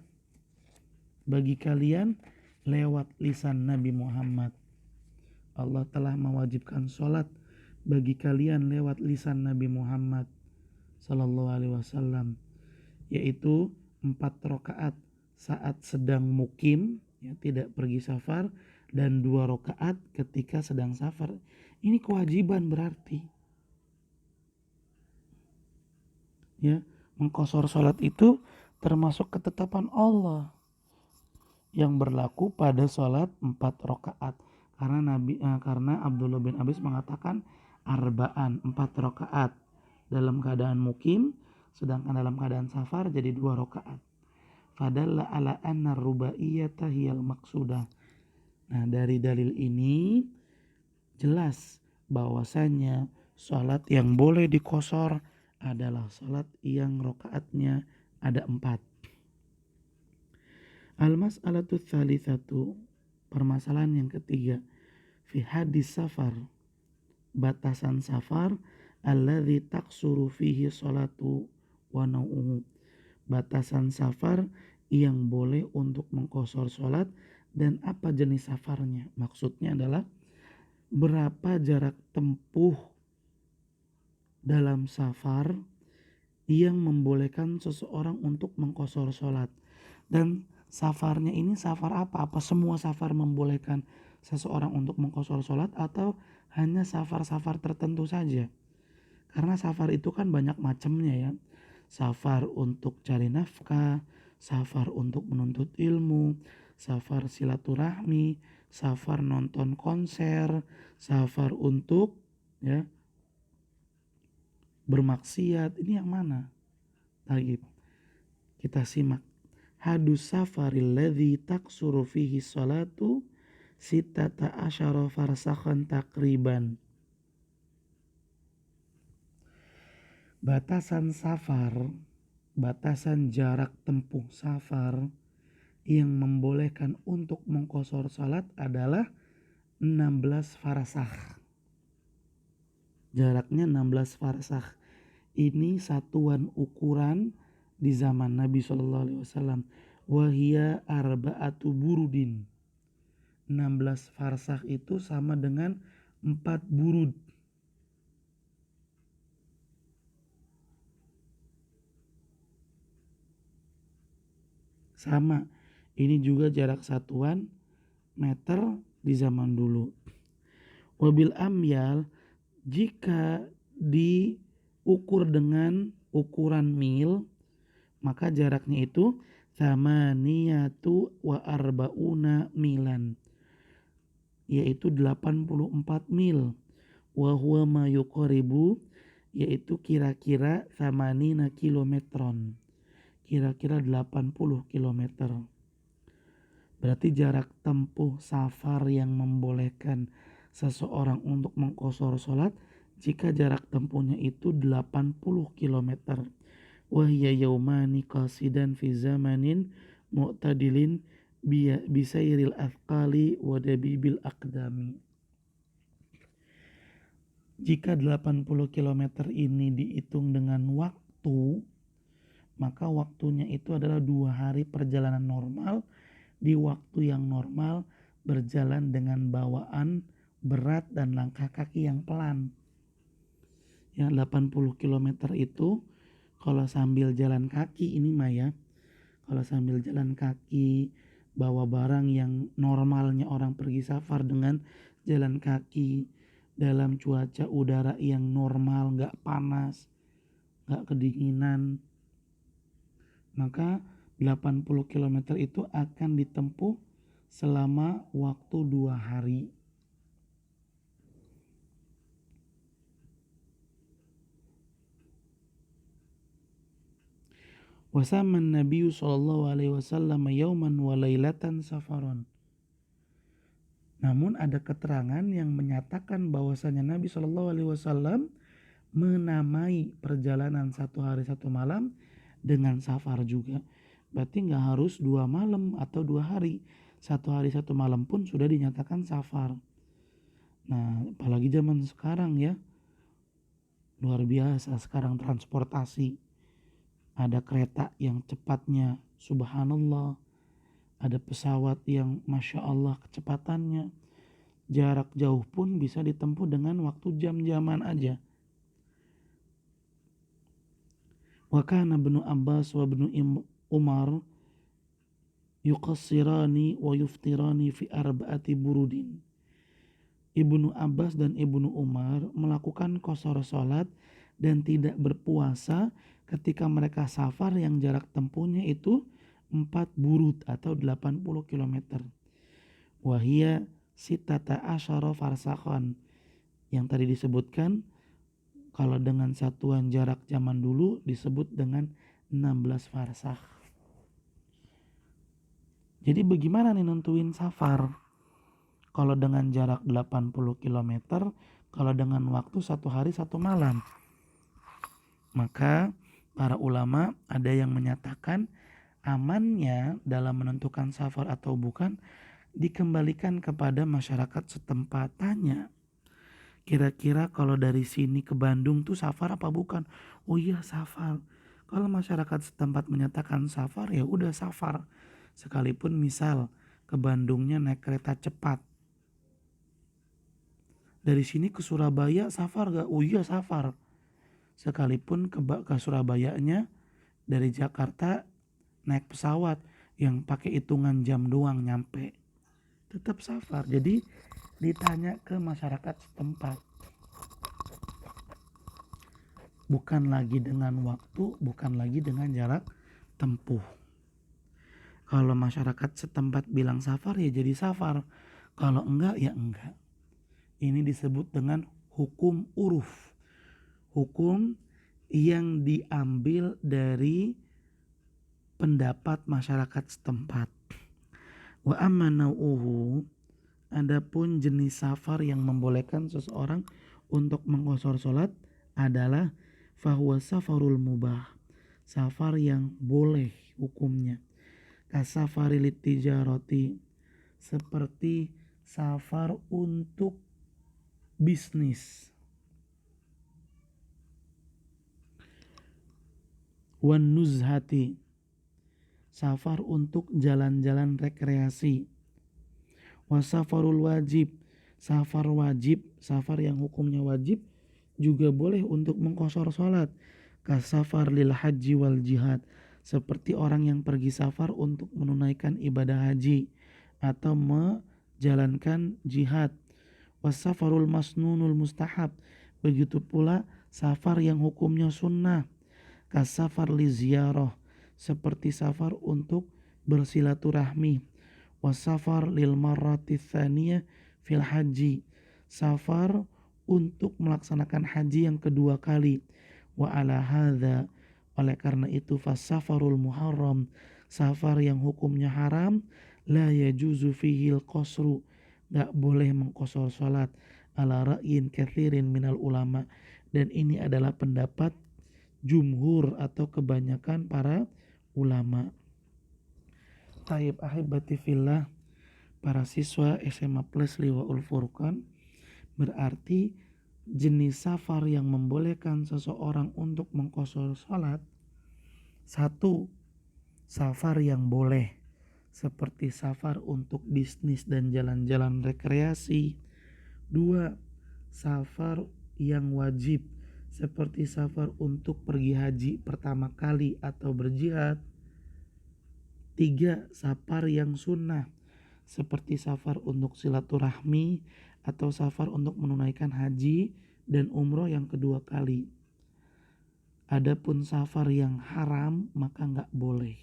bagi kalian lewat lisan Nabi Muhammad. Allah telah mewajibkan sholat bagi kalian lewat lisan Nabi Muhammad sallallahu alaihi wasallam, yaitu 4 rakaat saat sedang mukim, ya, tidak pergi safar, dan 2 rakaat ketika sedang safar. Ini kewajiban berarti. Ya, mengqashar salat itu termasuk ketetapan Allah yang berlaku pada salat 4 rakaat. Karena Abdullah bin Abbas mengatakan arba'an, 4 rakaat dalam keadaan mukim, sedangkan dalam keadaan safar jadi 2 rakaat. Fadalla ala anna rubaiyata hiyal maqsudah. Nah, dari dalil ini jelas bahwasanya salat yang boleh dikosor adalah salat yang rakaatnya ada 4. Al-mas'alatu tsalitsatu, permasalahan yang ketiga, fi hadis safar, batasan safar, alladzi taqsuru fihi salatu wa nau'uhu, batasan safar yang boleh untuk mengqashar salat dan apa jenis safarnya. Maksudnya adalah berapa jarak tempuh dalam safar yang membolehkan seseorang untuk mengqashar salat. Dan safarnya ini safar apa? Apa semua safar membolehkan seseorang untuk mengqashar salat atau hanya safar-safar tertentu saja? Karena safar itu kan banyak macamnya, ya. Safar untuk cari nafkah, safar untuk menuntut ilmu, safar silaturahmi, safar nonton konser, safar untuk, ya, bermaksiat. Ini yang mana? Baik, kita simak. Hadus safaril ladzi taqsuru fihi salatu sittata asyara farsakhan takriban. Batasan safar, batasan jarak tempuh safar yang membolehkan untuk mengqashar salat adalah 16 farsakh. Jaraknya 16 farsakh. Ini satuan ukuran di zaman Nabi SAW. Wahia arba'atu burudin. 16 farsakh itu sama dengan 4 burud. Sama, ini juga jarak satuan meter di zaman dulu. Wabil amyal, jika diukur dengan ukuran mil, maka jaraknya itu tsamaniyatu wa arba'una milan, yaitu 84 mil. Wa huwa ma yuqaribu, yaitu kira-kira tsamanina kilometron, kira-kira 80 kilometer. Berarti jarak tempuh safar yang membolehkan seseorang untuk mengqashar salat jika jarak tempuhnya itu 80 km. Wahya yaumani qasidan fi zamanin mu'tadilin bisairil athqali wa dabibil aqdami. Jika 80 km ini dihitung dengan waktu, maka waktunya itu adalah 2 hari perjalanan normal di waktu yang normal, berjalan dengan bawaan berat dan langkah kaki yang pelan. Ya, 80 km itu kalau sambil jalan kaki ini mah, ya. Kalau sambil jalan kaki bawa barang yang normalnya orang pergi safar dengan jalan kaki, dalam cuaca udara yang normal, gak panas, gak kedinginan, maka 80 km itu akan ditempuh selama waktu 2 hari. Wasaman Nabi sallallahu alaihi wasallam yauman wa lailatan safaron. Namun ada keterangan yang menyatakan bahwasanya Nabi sallallahu alaihi wasallam menamai perjalanan 1 hari 1 malam dengan safar juga. Berarti nggak harus 2 malam atau 2 hari. 1 hari 1 malam pun sudah dinyatakan safar. Nah, apalagi zaman sekarang ya. Luar biasa sekarang transportasi. Ada kereta yang cepatnya subhanallah. Ada pesawat yang masya Allah kecepatannya. Jarak jauh pun bisa ditempuh dengan waktu jam-jaman aja. Wa kana Ibnu Abbas wa Ibnu Umar yuqassirani wa yuftirani fi arba'ati burudin. Ibnu Abbas dan Ibnu Umar melakukan qashar salat dan tidak berpuasa ketika mereka safar yang jarak tempuhnya itu 4 burud atau 80 km. Wahia sitata asyara farsakhan. Yang tadi disebutkan kalau dengan satuan jarak zaman dulu disebut dengan 16 farsakh. Jadi bagaimana nih nentuin safar? Kalau dengan jarak 80 km, kalau dengan waktu 1 hari 1 malam. Maka para ulama ada yang menyatakan amannya dalam menentukan safar atau bukan dikembalikan kepada masyarakat setempat. Tanya, kira-kira kalau dari sini ke Bandung tuh safar apa bukan? Oh iya safar. Kalau masyarakat setempat menyatakan safar ya udah safar. Sekalipun misal ke Bandungnya naik kereta cepat. Dari sini ke Surabaya safar gak? Oh iya safar. Sekalipun ke Surabayanya dari Jakarta naik pesawat yang pakai hitungan jam doang nyampe. Tetap safar. Jadi ditanya ke masyarakat setempat. Bukan lagi dengan waktu, bukan lagi dengan jarak tempuh. Kalau masyarakat setempat bilang safar ya jadi safar. Kalau enggak ya enggak. Ini disebut dengan hukum uruf. Hukum yang diambil dari pendapat masyarakat setempat. Wa amma nau'uhu, adapun jenis safar yang membolehkan seseorang untuk mengqashar salat adalah fahuwa safarul mubah. Safar yang boleh hukumnya. Kasafari litijarati, seperti safar untuk bisnis. Wan nuzhati, safar untuk jalan-jalan rekreasi. Wasafarul wajib, safar wajib, safar yang hukumnya wajib juga boleh untuk mengqashar salat. Kasafar lil haji wal jihad, seperti orang yang pergi safar untuk menunaikan ibadah haji atau menjalankan jihad. Wasafarul masnunul mustahab, begitu pula safar yang hukumnya sunnah. Kasafar li ziyarah, seperti safar untuk bersilaturahmi. Wasafar lil marrati tsaniyah fil haji, safar untuk melaksanakan haji yang kedua kali. Wa ala hadza, oleh karena itu fasafarul muharram, safar yang hukumnya haram, la yajuzu fihil qasru, gak boleh mengqashar salat, ala ra'yin katsirin minal ulama, dan ini adalah pendapat jumhur atau kebanyakan para ulama. Taib ahibati fillah, para siswa SMA Plus Liwaul Furqan, berarti jenis safar yang membolehkan seseorang untuk mengqashar salat. 1. Safar yang boleh, seperti safar untuk bisnis dan jalan-jalan rekreasi. 2. Safar yang wajib, seperti safar untuk pergi haji pertama kali atau berjihad. 3. Safar yang sunnah, seperti safar untuk silaturahmi atau safar untuk menunaikan haji dan umroh yang kedua kali. Adapun safar yang haram maka nggak boleh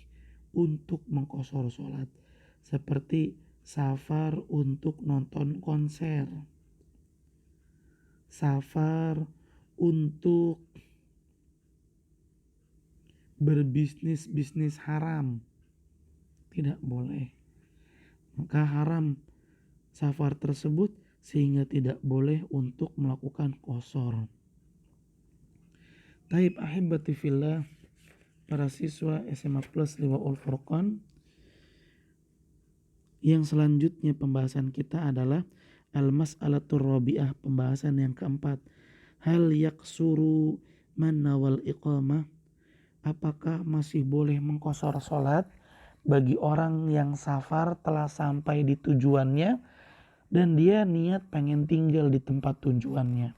untuk mengqashar sholat, seperti safar untuk nonton konser, safar untuk berbisnis haram, tidak boleh. Maka haram safar tersebut sehingga tidak boleh untuk melakukan qashar. Taib ahibati fillah, para siswa SMA Plus Liwaul Furqan, yang selanjutnya pembahasan kita adalah al-mas'alatur rabi'ah, pembahasan yang keempat. Hal yaksuru man nawal iqamah, apakah masih boleh mengqashar sholat bagi orang yang safar telah sampai di tujuannya dan dia niat pengen tinggal di tempat tujuannya,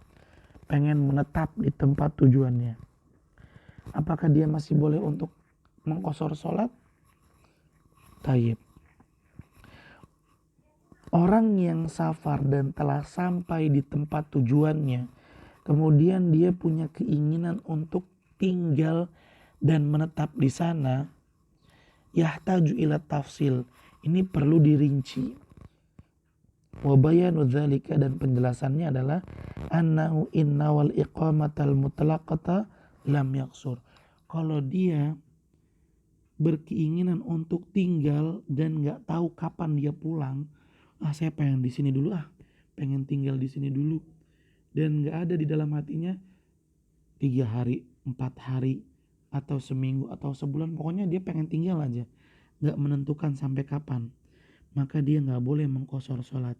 pengen menetap di tempat tujuannya. Apakah dia masih boleh untuk mengqashar sholat? Tayyib. Orang yang safar dan telah sampai di tempat tujuannya, kemudian dia punya keinginan untuk tinggal dan menetap di sana, yahtaju ila tafsil, ini perlu dirinci. Wa bayanu dzalika, dan penjelasannya adalah annahu inna wal iqamatal mutlaqata lam yaksur. Kalau dia berkeinginan untuk tinggal dan nggak tahu kapan dia pulang, saya pengen di sini dulu, pengen tinggal di sini dulu, dan nggak ada di dalam hatinya 3 hari, 4 hari, atau seminggu atau sebulan, pokoknya dia pengen tinggal aja, nggak menentukan sampai kapan, maka dia nggak boleh mengqashar sholat.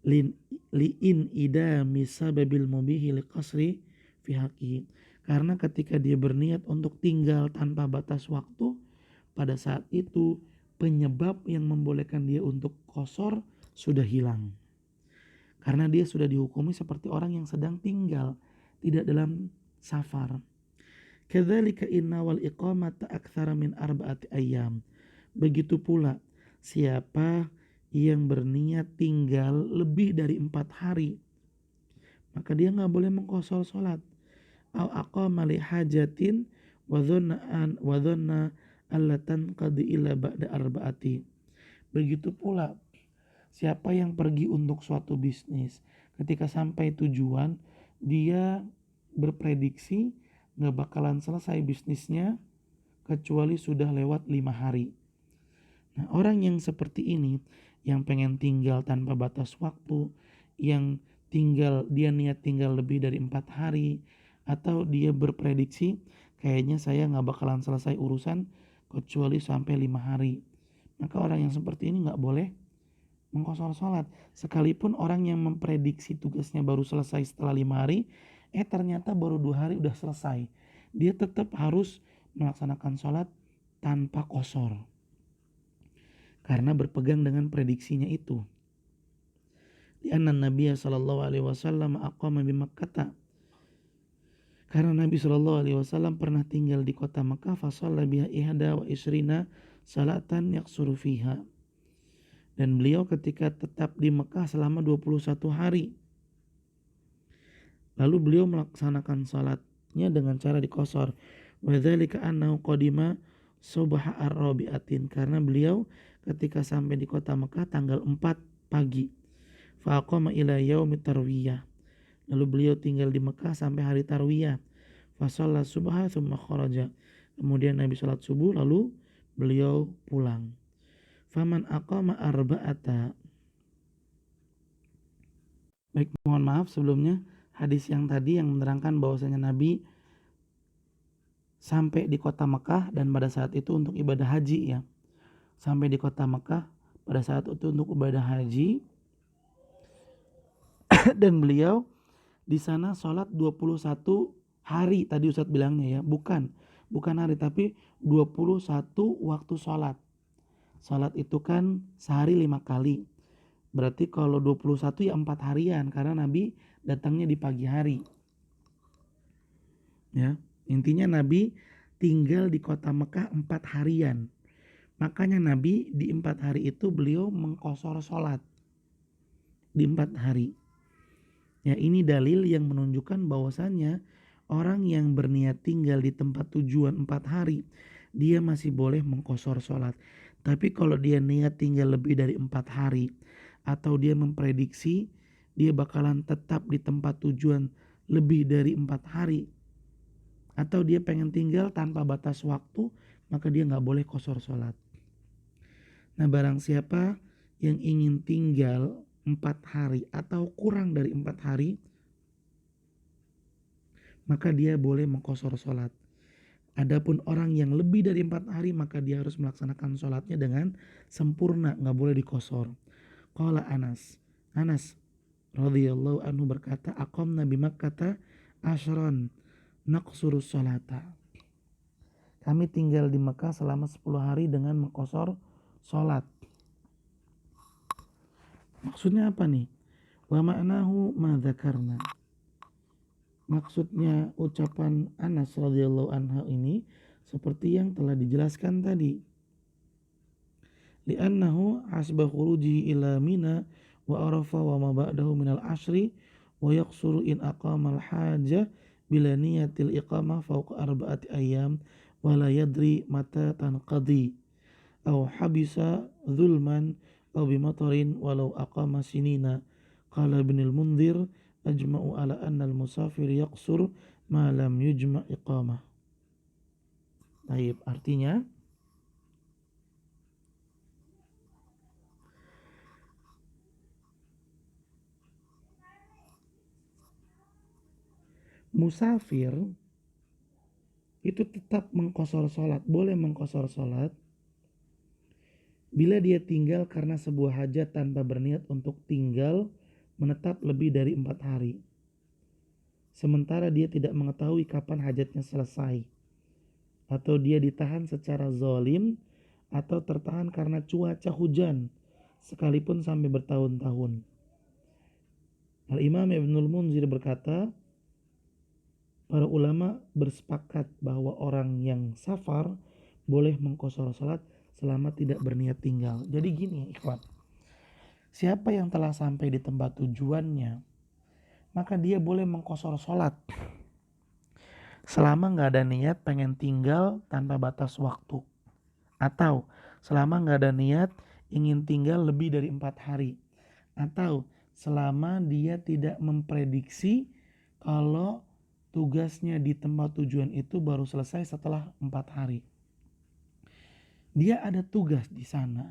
Li'in ida misababil mubihi liqasri fi haqqihi, karena ketika dia berniat untuk tinggal tanpa batas waktu, pada saat itu penyebab yang membolehkan dia untuk qashar sudah hilang, karena dia sudah dihukumi seperti orang yang sedang tinggal, tidak dalam safar. Kadzalika inna wal iqamata aktsara min arba'ati ayyam, begitu pula siapa yang berniat tinggal lebih dari 4 hari, maka dia nggak boleh mengqashar sholat. Au aqama li hajatin wa dhanna alla tanqadi illa ba'da arba'ati. Begitu pula siapa yang pergi untuk suatu bisnis, ketika sampai tujuan dia berprediksi nggak bakalan selesai bisnisnya kecuali sudah lewat 5 hari. Nah, orang yang seperti ini, yang pengen tinggal tanpa batas waktu, yang dia niat tinggal lebih dari 4 hari, atau dia berprediksi kayaknya saya nggak bakalan selesai urusan kecuali sampai 5 hari, maka orang yang seperti ini nggak boleh mengqashar sholat. Sekalipun orang yang memprediksi tugasnya baru selesai setelah 5 hari, ternyata baru 2 hari udah selesai, dia tetap harus melaksanakan sholat tanpa qashar, karena berpegang dengan prediksinya itu. Di anna Nabi sallallahu alaihi wasallam aqama bi Makkah, karena Nabi sallallahu alaihi wasallam pernah tinggal di kota Makkah, fa shalla biha ihda wa isrina salatan yaksuru fiha, dan beliau ketika tetap di Mekah selama 21 hari, lalu beliau melaksanakan salatnya dengan cara diqashar. Wa dzalika annahu qadima subha ar-rabi'atin, karena beliau ketika sampai di kota Mekah tanggal 4 pagi. Fa aqama ila yaumit tarwiyah, lalu beliau tinggal di Mekah sampai hari tarwiyah. Fa shalla subha tsumma kharaja, kemudian Nabi salat subuh lalu beliau pulang. Faman aqama arba'ata. Baik, mohon maaf sebelumnya, hadis yang tadi yang menerangkan bahwasanya Nabi sampai di kota Mekah dan pada saat itu untuk ibadah haji, ya. Sampai di kota Mekah pada saat itu untuk ibadah haji dan beliau di sana sholat 21 hari tadi Ustadz bilangnya, ya. Bukan hari, tapi 21 waktu sholat. Sholat itu kan sehari 5 kali. Berarti kalau 21 ya 4 harian, karena Nabi datangnya di pagi hari. Ya, intinya Nabi tinggal di kota Mekah 4 harian. Makanya Nabi di 4 hari itu beliau mengqashar sholat. di 4 hari. Ya, ini dalil yang menunjukkan bahwasannya orang yang berniat tinggal di tempat tujuan 4 hari, dia masih boleh mengqashar sholat. Tapi kalau dia niat tinggal lebih dari 4 hari, atau dia memprediksi dia bakalan tetap di tempat tujuan lebih dari 4 hari, atau dia pengen tinggal tanpa batas waktu, maka dia nggak boleh qashar sholat. Nah, barang siapa yang ingin tinggal 4 hari atau kurang dari 4 hari, maka dia boleh mengqashar sholat. Adapun orang yang lebih dari 4 hari, maka dia harus melaksanakan sholatnya dengan sempurna, nggak boleh diqashar. Qala Anas radhiyallahu anhu berkata, aqamna bi Makkah asyran naqsurus sholata. Kami tinggal di Mekah selama 10 hari dengan mengqashar sholat. Maksudnya apa nih? Wa ma'nahu ma dzakarna. Maksudnya ucapan Anas radhiyallahu anhu ini seperti yang telah dijelaskan tadi. Li'annahu hasba khuruji ila Mina wa Arafah wa ma ba'dahu minal ashri wa yaqsuru in aqama al-haja bila niyatil iqamah fawqa 4 ayyam wa la yadri mata tanqadi aw habisa zulman aw bimatarin walau aqama sinina. Qala Ibnul Mundhir ajma'u ala anna al-musafir yaqsur ma lam yujma' iqamah. Baik, artinya musafir itu tetap mengqashar sholat, boleh mengqashar sholat bila dia tinggal karena sebuah hajat tanpa berniat untuk tinggal menetap lebih dari 4 hari. Sementara dia tidak mengetahui kapan hajatnya selesai, atau dia ditahan secara zalim, atau tertahan karena cuaca hujan sekalipun sampai bertahun-tahun. Al-Imam Ibnul Munzir berkata, para ulama bersepakat bahwa orang yang safar boleh mengqashar salat selama tidak berniat tinggal. Jadi gini ikhwan, siapa yang telah sampai di tempat tujuannya, maka dia boleh mengqashar salat selama gak ada niat pengen tinggal tanpa batas waktu, atau selama gak ada niat ingin tinggal lebih dari 4 hari, atau selama dia tidak memprediksi kalau tugasnya di tempat tujuan itu baru selesai setelah 4 hari. Dia ada tugas di sana,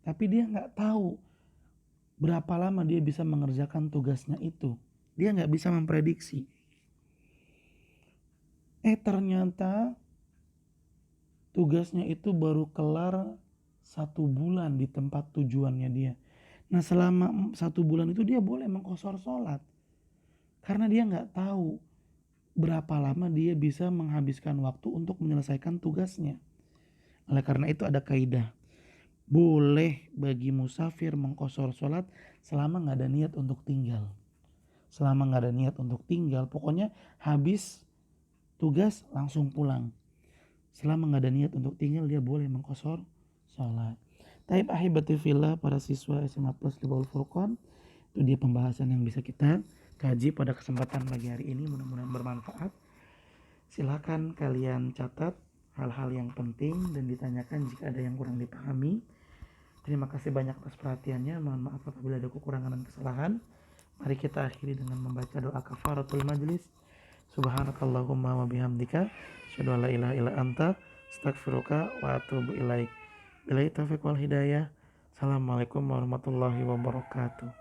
tapi dia nggak tahu berapa lama dia bisa mengerjakan tugasnya itu. Dia nggak bisa memprediksi. Ternyata tugasnya itu baru kelar 1 bulan di tempat tujuannya dia. Nah, selama 1 bulan itu dia boleh mengqashar sholat, karena dia nggak tahu berapa lama dia bisa menghabiskan waktu untuk menyelesaikan tugasnya. Oleh karena itu ada kaidah, boleh bagi musafir mengqashar sholat selama gak ada niat untuk tinggal. Selama gak ada niat untuk tinggal, pokoknya habis tugas langsung pulang. Selama gak ada niat untuk tinggal, dia boleh mengqashar sholat. Taib ahibati fillah, para siswa SMA Plus di Baul Furqan, itu dia pembahasan yang bisa kita kaji pada kesempatan pagi hari ini, mudah-mudahan bermanfaat. Silakan kalian catat hal-hal yang penting dan ditanyakan jika ada yang kurang dipahami. Terima kasih banyak atas perhatiannya. Mohon maaf apabila ada kekurangan dan kesalahan. Mari kita akhiri dengan membaca doa kafaratul majlis. Subhanakallahumma wa bihamdika asyhadu an la ilaha illa anta astaghfiruka wa atubu ilaik. Billahi taufiq wal hidayah. Assalamualaikum warahmatullahi wabarakatuh.